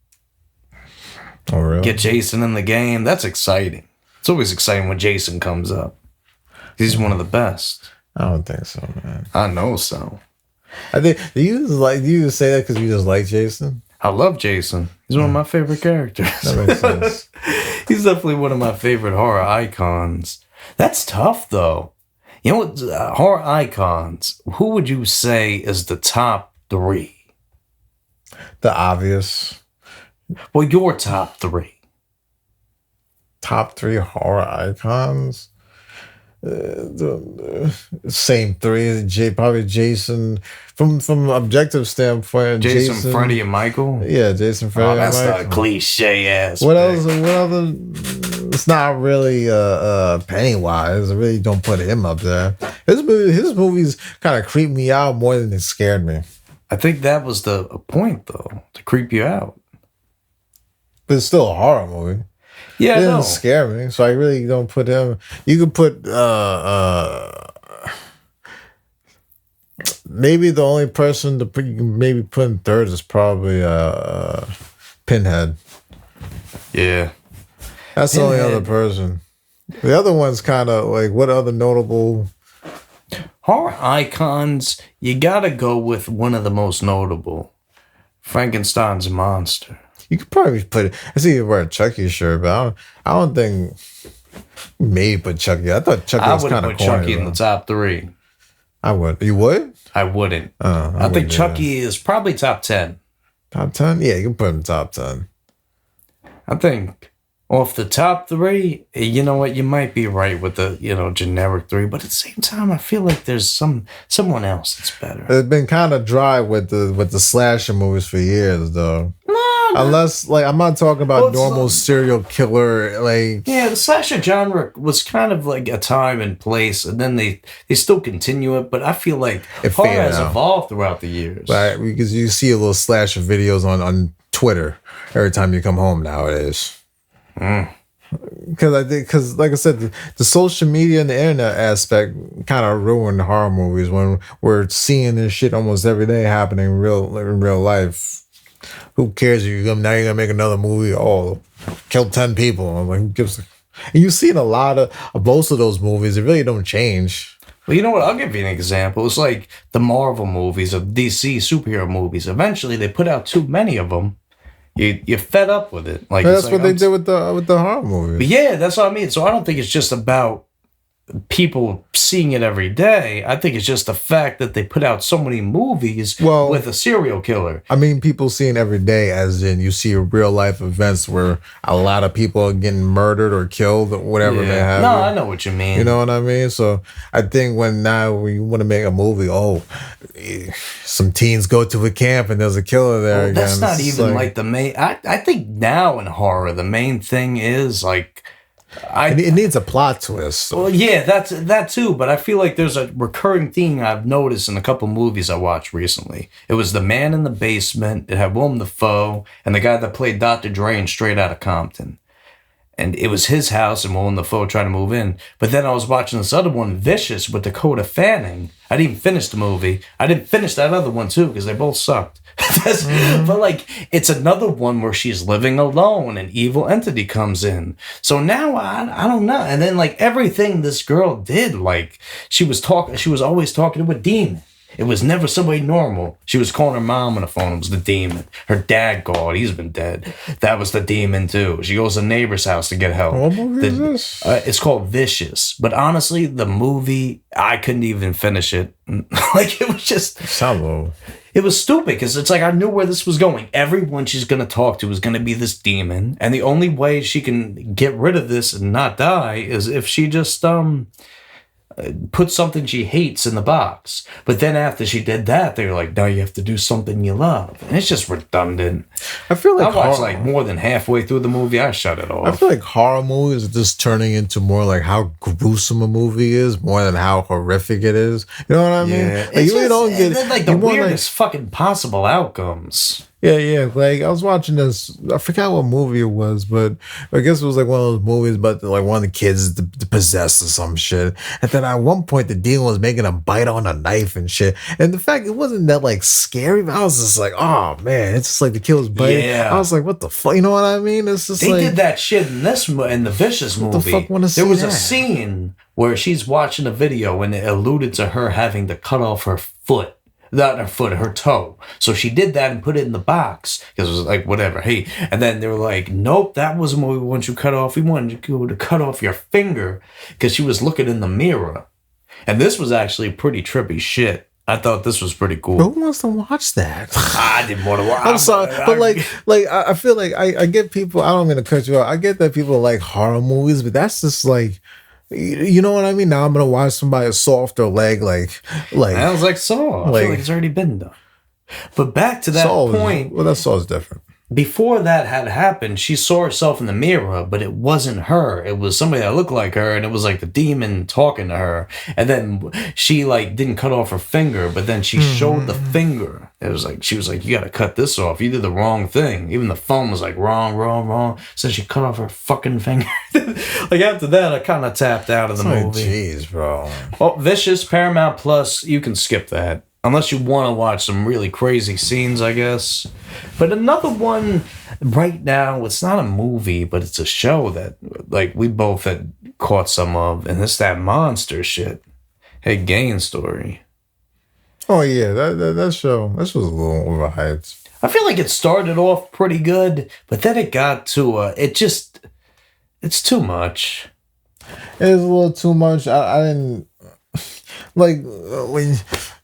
Oh, really? Get Jason in the game. That's exciting. It's always exciting when Jason comes up. He's one of the best. I don't think so, man. I know so. I think do you just say that because you just like Jason? I love Jason. He's one of my favorite characters. That makes sense. He's definitely one of my favorite horror icons. That's tough, though. You know what? Horror icons. Who would you say is the top 3? The obvious. Well, your top 3. Top 3 horror icons? Same 3. Probably Jason. From objective standpoint, Jason, Freddy, and Michael. Yeah, Jason, Freddy, and Michael. That's a cliche ass. What else? What other? It's not really Pennywise. I really don't put him up there. His movies kind of creeped me out more than it scared me. I think that was the point, though, to creep you out. But it's still a horror movie. Yeah, it didn't scare me, so I really don't put him. You could put maybe the only person you can maybe put in third is probably Pinhead. Yeah, that's the only other person. The other one's kind of like, what other notable horror icons? You gotta go with one of the most notable, Frankenstein's monster. You could probably put it. I see you wear a Chucky shirt, but I don't think maybe put Chucky. I thought Chucky was kind of corny. I would put Chucky in the top 3. I would. You would? I wouldn't. I think Chucky is probably top 10. Top 10? Yeah, you can put him top 10. I think off the top 3, you know what? You might be right with the generic 3, but at the same time, I feel like there's someone else that's better. It's been kind of dry with the slasher movies for years, though. Unless, like, I'm not talking about normal serial killer, like... Yeah, the slasher genre was kind of like a time and place, and then they still continue it, but I feel like horror has evolved throughout the years. Right, because you see a little slasher videos on Twitter every time you come home nowadays. Because like I said, the social media and the internet aspect kind of ruined horror movies when we're seeing this shit almost every day happening in real life. Who cares? Now you're gonna make another movie? Oh, kill 10 people. I'm like, who gives a... And you see in a lot of most of those movies, it really don't change. Well, you know what? I'll give you an example. It's like the Marvel movies of DC superhero movies. Eventually, they put out too many of them. You're fed up with it. Like that's what they did with the horror movies. But yeah, that's what I mean. So I don't think it's just about people seeing it every day. I think it's just the fact that they put out so many movies with a serial killer. I mean, people seeing every day, as in you see real life events where a lot of people are getting murdered or killed or whatever they have. No, I know what you mean. You know what I mean? So I think when you want to make a movie, some teens go to a camp and there's a killer there again. That's not even like the main... I think now in horror, the main thing is like It needs a plot twist. Well, yeah, that too. But I feel like there's a recurring theme I've noticed in a couple movies I watched recently. It was The Man in the Basement. It had Willem Dafoe and the guy that played Dr. Dre in Straight Outta Compton. And it was his house, and Willem Dafoe trying to move in. But then I was watching this other one, Vicious, with Dakota Fanning. I didn't even finish the movie. I didn't finish that other one, too, because they both sucked. But, like, it's another one where she's living alone, an evil entity comes in. So now, I don't know. And then, like, everything this girl did, like, she was always talking to a demon. It was never somebody normal. She was calling her mom on the phone. It was the demon. Her dad called. He's been dead. That was the demon, too. She goes to the neighbor's house to get help. What movie is this? It's called Vicious. But honestly, the movie, I couldn't even finish it. Like, it was just... It was stupid because it's like I knew where this was going. Everyone she's going to talk to is going to be this demon. And the only way she can get rid of this and not die is if she just... put something she hates in the box. But then after she did that, they were like, now you have to do something you love. And it's just redundant. I feel like I watched like more than halfway through the movie. I shut it off. I feel like horror movies are just turning into more like how gruesome a movie is more than how horrific it is. You know what I mean? Yeah. Like, you really don't get like the weirdest fucking possible outcomes. Yeah. Like I was watching this, I forgot what movie it was, but I guess it was like one of those movies about like one of the kids possessed or some shit. And then at one point the demon was making a bite on a knife and shit. And the fact it wasn't that like scary, but I was just like, oh man, it's just like the kid was biting. Yeah. I was like, what the fuck? You know what I mean? It's just they did that shit in the Vicious movie. What the fuck wanna see there was that? A scene where she's watching a video and it alluded to her having to cut off her foot. Not her foot, her toe. So she did that and put it in the box because it was like whatever. Hey, and then they were like, "Nope, that wasn't what we want you to cut off. We wanted you to cut off your finger," because she was looking in the mirror. And this was actually pretty trippy shit. I thought this was pretty cool. Who wants to watch that? I didn't want to watch. I'm sorry, but I feel like I get people. I don't mean to cut you off. I get that people like horror movies, but that's just like. You know what I mean? Now I'm gonna watch somebody assault their leg, like. I was like Saw. I feel like it's already been done. But back to that point. That Saw is different. Before that had happened, she saw herself in the mirror, but it wasn't her. It was somebody that looked like her, and it was like the demon talking to her. And then she like didn't cut off her finger, but then she showed the finger. It was like she was like, "You got to cut this off. You did the wrong thing." Even the phone was like, "Wrong." So she cut off her fucking finger. Like after that, I kind of tapped out of the movie. Jeez, bro. Well, Vicious, Paramount Plus, you can skip that. Unless you want to watch some really crazy scenes, I guess. But another one right now, it's not a movie, but it's a show that like we both had caught some of, and it's that monster shit. Ed Gein story. Oh yeah, that show. This was a little overhyped. I feel like it started off pretty good, but then it got to it's too much. It was a little too much. I didn't like when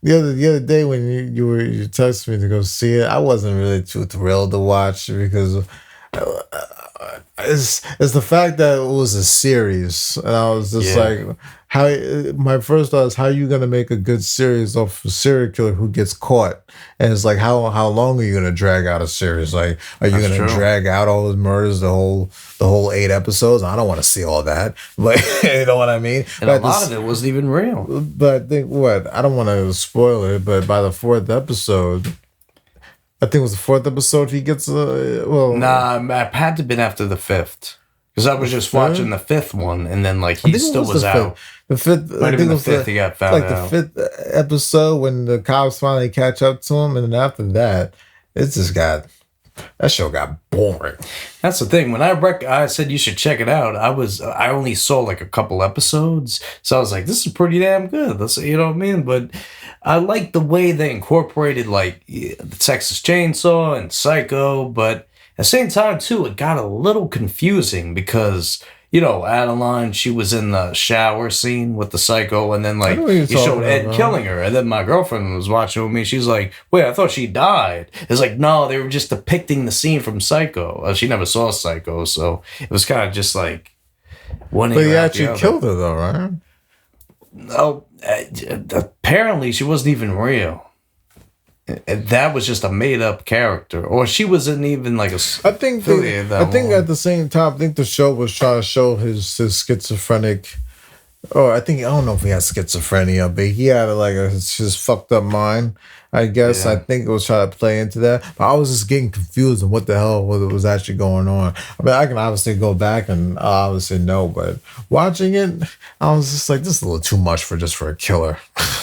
the other day when you texted me to go see it. I wasn't really too thrilled to watch it because it's the fact that it was a series, and I was just like, how my first thought is how are you gonna make a good series of a serial killer who gets caught, and it's like how long are you gonna drag out a series? Like, are you gonna drag out all his murders, the whole 8 episodes? I don't want to see all that, but you know what I mean. And but a lot of it wasn't even real. But I think I don't want to spoil it, but by the 4th episode. I think it was the 4th episode he gets Nah, I had to been after the 5th. Because I was just watching the 5th one, and then like he still was out. The 5th, I think the 5th he got found out. Like the 5th episode when the cops finally catch up to him, and then after that, it just that show got boring. That's the thing. When I said you should check it out, I only saw like a couple episodes, so I was like, this is pretty damn good. You know what I mean? But I like the way they incorporated like the Texas Chainsaw and Psycho, but at the same time too, it got a little confusing because. You know, Adeline, she was in the shower scene with the psycho, and then, like, you showed Ed killing her. And then my girlfriend was watching with me. She's like, wait, I thought she died. It's like, no, they were just depicting the scene from Psycho. She never saw Psycho, so it was kind of just like one. But he actually killed her, though, right? No, apparently she wasn't even real. that was just a made up character, or she wasn't even like a. I think at the same time, I think the show was trying to show his schizophrenic. Oh, I don't know if he had schizophrenia, but he had his fucked up mind. I guess I think it was trying to play into that, but I was just getting confused on what the hell was actually going on. I mean, I can obviously go back and obviously know, but watching it, I was just like, this is a little too much for a killer.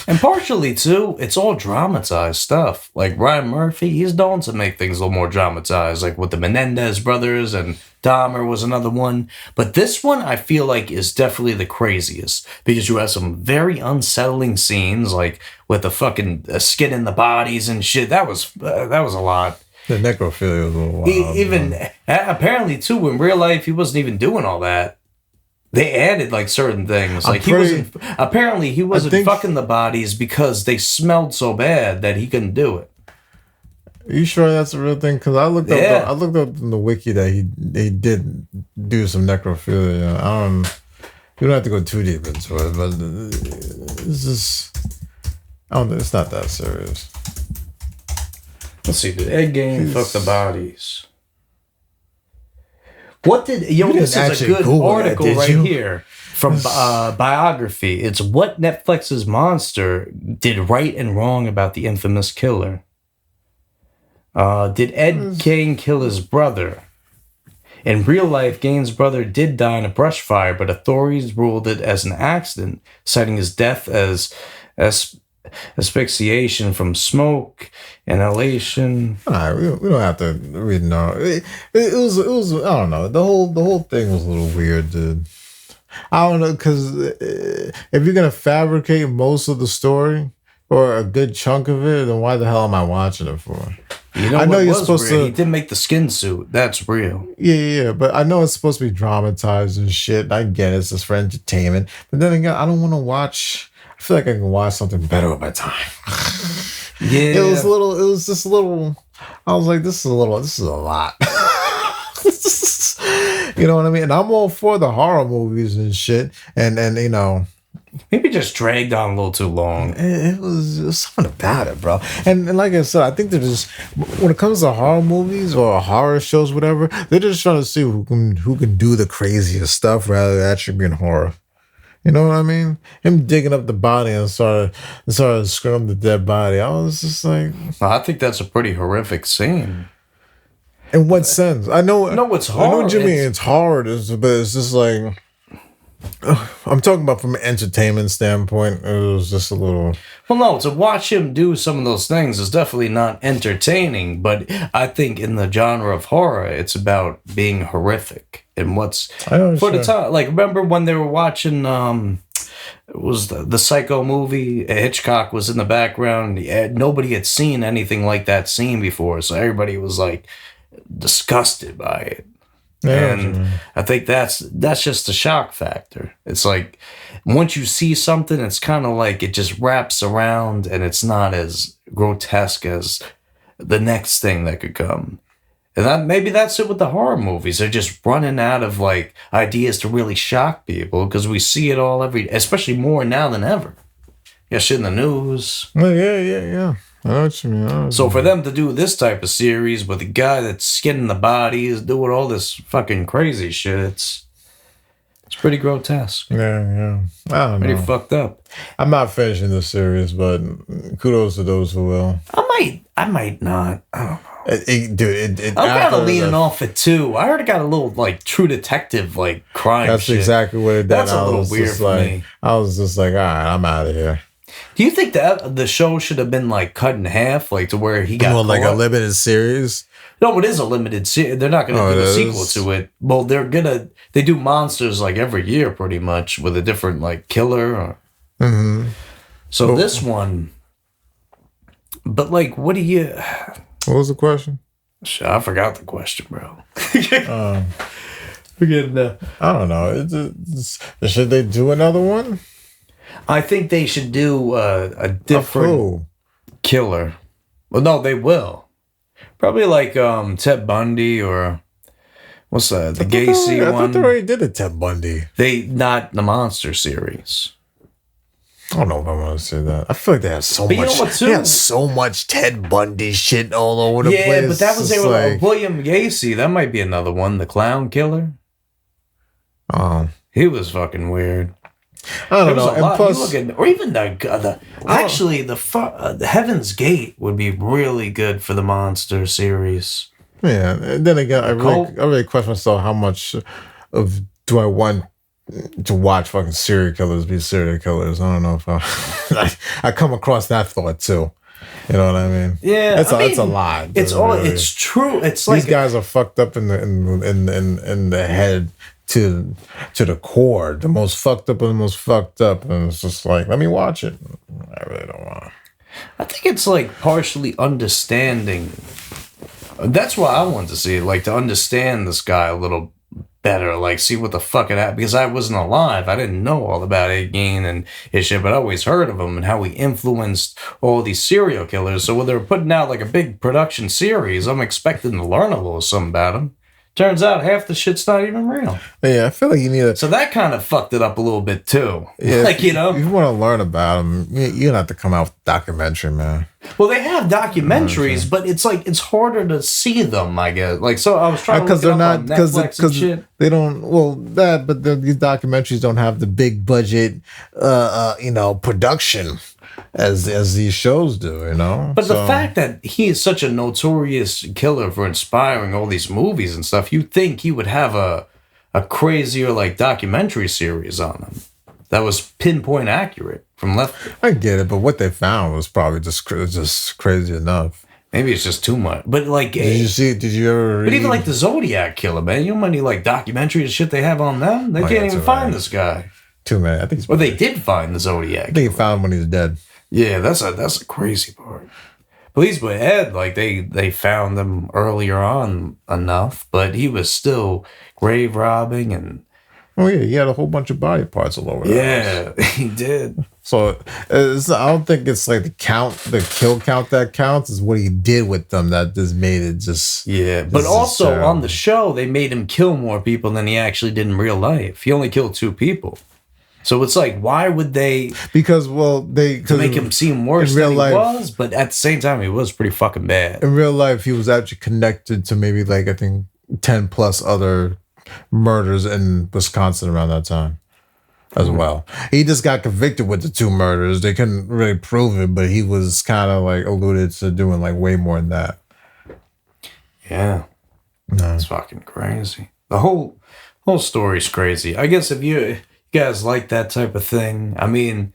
And partially too, it's all dramatized stuff. Like Ryan Murphy, he's known to make things a little more dramatized, like with the Menendez brothers, and Dahmer was another one. But this one, I feel like, is definitely the craziest because you have some very unsettling scenes, like with the fucking skin in the bodies and shit. That was a lot. The necrophilia was a little wild. Even apparently too, in real life, he wasn't even doing all that. They added like certain things. Like he wasn't fucking the bodies because they smelled so bad that he couldn't do it. Are you sure that's a real thing? Because I looked up in the wiki that he did do some necrophilia. You don't have to go too deep into it, but it's just, it's not that serious. Let's see. Did Ed Gein fuck the bodies? What did this is a good article here from Biography. It's what Netflix's Monster did right and wrong about the infamous killer. Did Ed Gein kill his brother? In real life, Gein's brother did die in a brush fire, but authorities ruled it as an accident, citing his death as asphyxiation from smoke, inhalation. All right, we don't have to read no. It was I don't know. The whole thing was a little weird, dude. I don't know, because if you're gonna fabricate most of the story or a good chunk of it, then why the hell am I watching it for? I know you're supposed to. He did make the skin suit. That's real. Yeah, but I know it's supposed to be dramatized and shit. I get it. It's just for entertainment. But then again, I don't want to watch. I feel like I can watch something better with my time. Yeah. It was just a little. I was like, this is a lot. You know what I mean? And I'm all for the horror movies and shit. And you know. Maybe just dragged on a little too long. It was something about it, bro. And like I said, I think they're just, when it comes to horror movies or horror shows, whatever, they're just trying to see who can do the craziest stuff rather than actually being horror. You know what I mean? Him digging up the body and started scrubbing the dead body. I was just like, I think that's a pretty horrific scene. In what sense? I know. No, it's horror. I know what you mean. It's horror, but it's just like. I'm talking about from an entertainment standpoint. It was just a little. Well, no, to watch him do some of those things is definitely not entertaining. But I think in the genre of horror, it's about being horrific and what's for the time. Like, remember when they were watching? It was the Psycho movie. Hitchcock was in the background. Nobody had seen anything like that scene before, so everybody was like disgusted by it. Yeah, and I think that's just the shock factor. It's like once you see something, it's kind of like it just wraps around and it's not as grotesque as the next thing that could come. And maybe that's it with the horror movies. They're just running out of like ideas to really shock people because we see it all especially more now than ever. Yeah, shit in the news. Well, yeah. I know what you mean. So for them to do this type of series with a guy that's skinning the bodies, doing all this fucking crazy shit, it's pretty grotesque. Yeah. I don't know. Pretty fucked up. I'm not finishing the series, but kudos to those who will. I might not. I don't know. Dude, I'm kind of leaning off it too. I already got a little like True Detective like crime. That's shit. Exactly what it did. That's a little weird for me. I was just like, all right, I'm out of here. Do you think that the show should have been like cut in half, like to where he got like a limited series? No, it is a limited series. They're not going to do a sequel to it. Well, they do monsters like every year pretty much with a different like killer. So this one, but like, what was the question? I forgot the question, bro. I don't know. Should they do another one? I think they should do a different killer. Well, no, they will. Probably like Ted Bundy or what's the Gacy one? I thought they already did a Ted Bundy. Not the monster series. I don't know if I want to say that. I feel like they have so But much. you know what, too? They have so much Ted Bundy shit all over the place. Yeah, but that was It's like, William Gacy. That might be another one. The clown killer. He was fucking weird. I don't know. And plus, you look at, or even actually the Heaven's Gate would be really good for the monster series. yeah. And then again, I really question myself how much of do I want to watch fucking serial killers be serial killers. I don't know if I come across that thought too. You know what I mean? Yeah, it's a lot. It's it's true. It's like these guys are fucked up in the head to the core. The most fucked up of the most fucked up, and it's just like, let me watch it. I really don't want to. I think it's like partially understanding. That's why I wanted to see it, like to understand this guy a little better, like see what the fuck it happened, because I wasn't alive. I didn't know all about Ed Gein and his shit, but I always heard of him and how he influenced all these serial killers. So when they're putting out like a big production series, I'm expecting to learn a little something about him. Turns out half the shit's not even real. Yeah, I feel like you need to. So that kind of fucked it up a little bit too. Yeah, like, you know, if you want to learn about them, you have to come out with a documentary, man. Well, they have documentaries, but it's like it's harder to see them, I guess. Like, so I was trying to because look they're it up not on Netflix and shit. they don't these documentaries don't have the big budget, production as these shows do, you know. But the fact that he is such a notorious killer for inspiring all these movies and stuff, you'd think he would have a crazier like documentary series on him that was pinpoint accurate from left. I get it, but what they found was probably just crazy enough. Maybe it's just too much. But like, did you ever read? But even like the Zodiac killer, man, you know how many like documentaries and shit they have on them? They can't even find this guy. Too many. I think. Well, they did find the Zodiac. I think he found him when he's dead. Yeah, that's a crazy part. But at least with Ed, like they found him earlier on enough, but he was still grave robbing and. Oh yeah, he had a whole bunch of body parts all over. Yeah, he did. So I don't think it's like the kill count that counts. Is what he did with them that just made it just. Yeah, but also on the show they made him kill more people than he actually did in real life. He only killed 2 people. So it's like, why would they? Because to make him seem worse than he was, but at the same time, he was pretty fucking bad. In real life, he was actually connected to maybe like I think 10 plus other murders in Wisconsin around that time as well. He just got convicted with the 2 murders. They couldn't really prove it, but he was kind of like alluded to doing like way more than that. Yeah, that's fucking crazy. The whole story's crazy. I guess if you guys like that type of thing, I mean,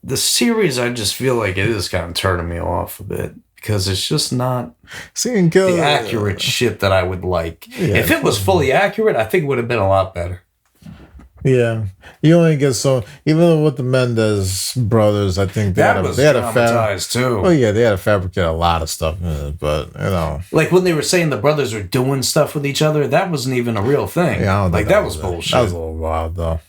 the series, I just feel like it is kind of turning me off a bit because it's just not the accurate shit that I would like. Yeah, if it was fully accurate, I think it would have been a lot better. Yeah, you only get so even with the Mendez brothers, I think they had traumatized too. Oh yeah, they had to fabricate a lot of stuff in it, but you know, like when they were saying the brothers are doing stuff with each other, that wasn't even a real thing. Yeah, like that was bullshit. That was a little wild though.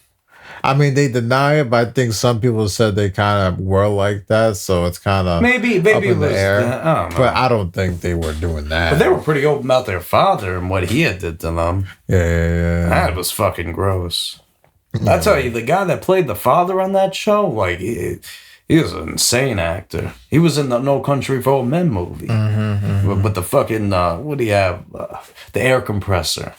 I mean, they deny it, but I think some people said they kind of were like that, so it's kind of maybe up in it was the air. I don't know. But I don't think they were doing that. But they were pretty open about their father and what he had did to them. Yeah. That was fucking gross. I tell you, the guy that played the father on that show, like he was an insane actor. He was in the No Country for Old Men movie, with the fucking what do you have? The air compressor.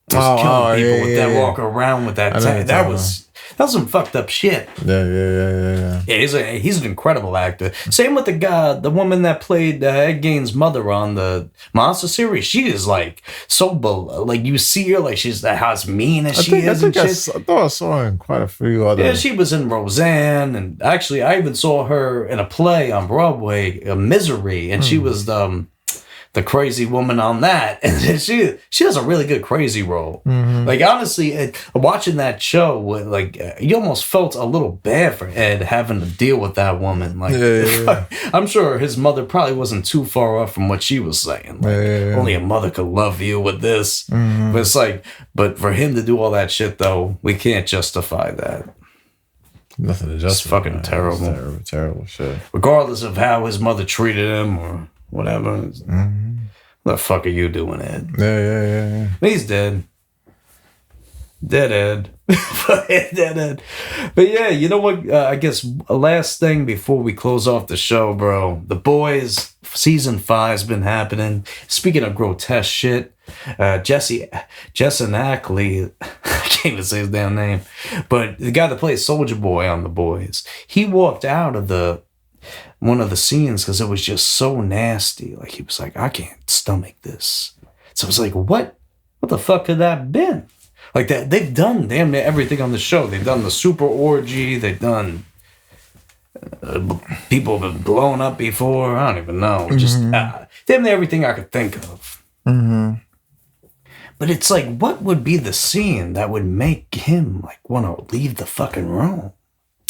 Just killing people with that, walking around with that. That was some fucked up shit. Yeah. Yeah, he's an incredible actor. Same with the woman that played Ed Gein's mother on the Monster series. She is like so like you see her like she's how mean as she is. I thought I saw her in quite a few other. Yeah, she was in Roseanne, and actually I even saw her in a play on Broadway, Misery, and she was the crazy woman on that, and she has a really good crazy role. Like honestly, watching that show, like you almost felt a little bad for Ed having to deal with that woman. Like I'm sure his mother probably wasn't too far off from what she was saying. Like, only a mother could love you with this. But it's like, but for him to do all that shit though, we can't justify that. Nothing to justify. It's fucking terrible. Terrible shit. Regardless of how his mother treated him or whatever. What the fuck are you doing, Ed? Yeah. He's dead. Deadhead. Deadhead. But yeah, you know what? I guess a last thing before we close off the show, bro. The Boys season 5's been happening. Speaking of grotesque shit, Jason Ackley, I can't even say his damn name, but the guy that plays Soldier Boy on The Boys, he walked out of one of the scenes because it was just so nasty. Like, he was like, I can't stomach this. So I was like, what the fuck could that have been? Like, that they've done damn near everything on the show. They've done the super orgy. They've done people have been blown up before. I don't even know. Just damn near everything I could think of. Mm-hmm. But it's like, what would be the scene that would make him like want to leave the fucking room?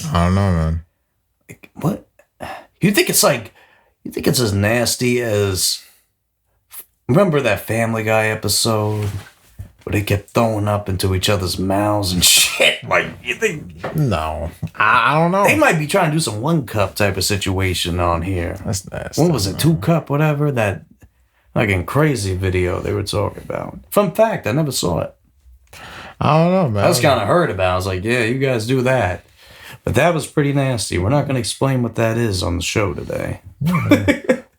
I don't know, man. Like, what? You think it's as nasty as, remember that Family Guy episode where they kept throwing up into each other's mouths and shit? Like, you think? No, I don't know. They might be trying to do some 1 cup type of situation on here. That's nasty. What was it? 2 cup, whatever, that fucking crazy video they were talking about. Fun fact, I never saw it. I don't know, man. I was kind of heard about it. I was like, yeah, you guys do that. But that was pretty nasty. We're not going to explain what that is on the show today.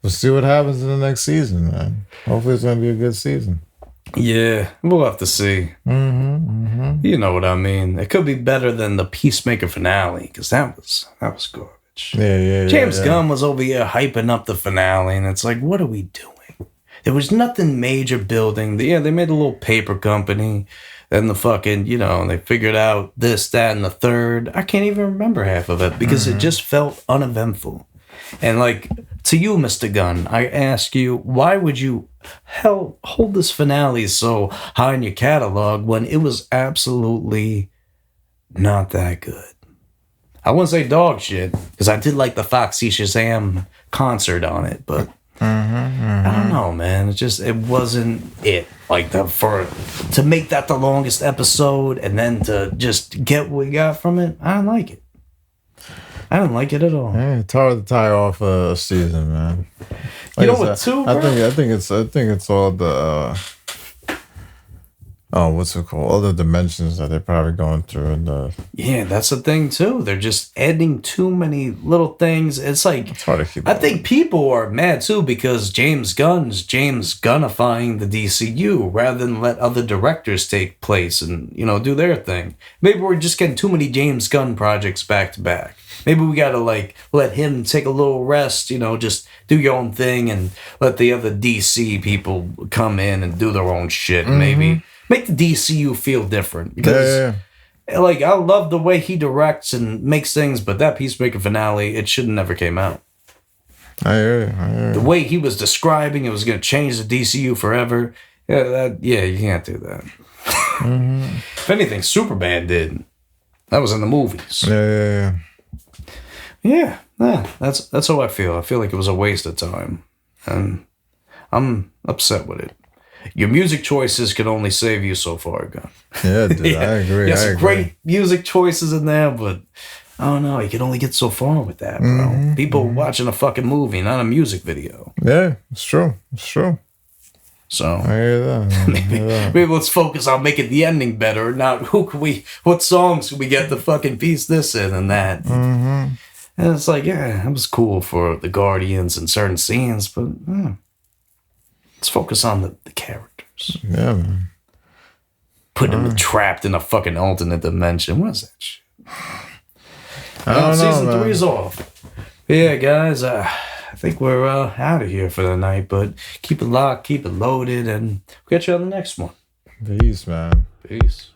We'll see what happens in the next season, man. Hopefully it's going to be a good season. Yeah, we'll have to see. You know what I mean. It could be better than the Peacemaker finale, because that was garbage. Yeah. James Gunn was over here hyping up the finale, and it's like, what are we doing? There was nothing major building. Yeah, they made a little paper company. Then the fucking, they figured out this, that, and the third. I can't even remember half of it because it just felt uneventful. And like, to you, Mr. Gunn, I ask you, why would you hold this finale so high in your catalog when it was absolutely not that good? I wouldn't say dog shit, because I did like the Foxy Shazam concert on it, but I don't know, man. It wasn't it. Like, to make that the longest episode and then to just get what we got from it, I don't like it. I don't like it at all. Yeah, it's hard to tie off a season, man. Like, you know what, too, bro? I think it's all the what's it called? All the dimensions that they're probably going through, yeah, that's the thing too. They're just adding too many little things. It's like, it's hard to keep. I think people are mad too because James Gunnifying the DCU rather than let other directors take place and do their thing. Maybe we're just getting too many James Gunn projects back to back. Maybe we gotta let him take a little rest, just do your own thing and let the other DC people come in and do their own shit. Maybe make the DCU feel different because, I love the way he directs and makes things, but that Peacemaker finale, it should have never came out. I hear you. The way he was describing it was gonna change the DCU forever. Yeah, you can't do that. If anything, Superman did. That was in the movies. Yeah, that's how I feel. I feel like it was a waste of time, and I'm upset with it. Your music choices can only save you so far, Gunn. Yeah, dude, I agree. Some great music choices in there, but I don't know. You can only get so far with that, bro. People watching a fucking movie, not a music video. Yeah, it's true. So I hear that. Maybe let's focus on making the ending better. Not what songs can we get the fucking piece this in and that. And it's like, yeah, it was cool for the Guardians and certain scenes, but let's focus on the characters. Yeah, man. Putting them trapped in a fucking alternate dimension. What is that shit? I don't know, season man. 3 is off. But yeah, guys, I think we're out of here for the night, but keep it locked, keep it loaded, and we'll catch you on the next one. Peace, man. Peace.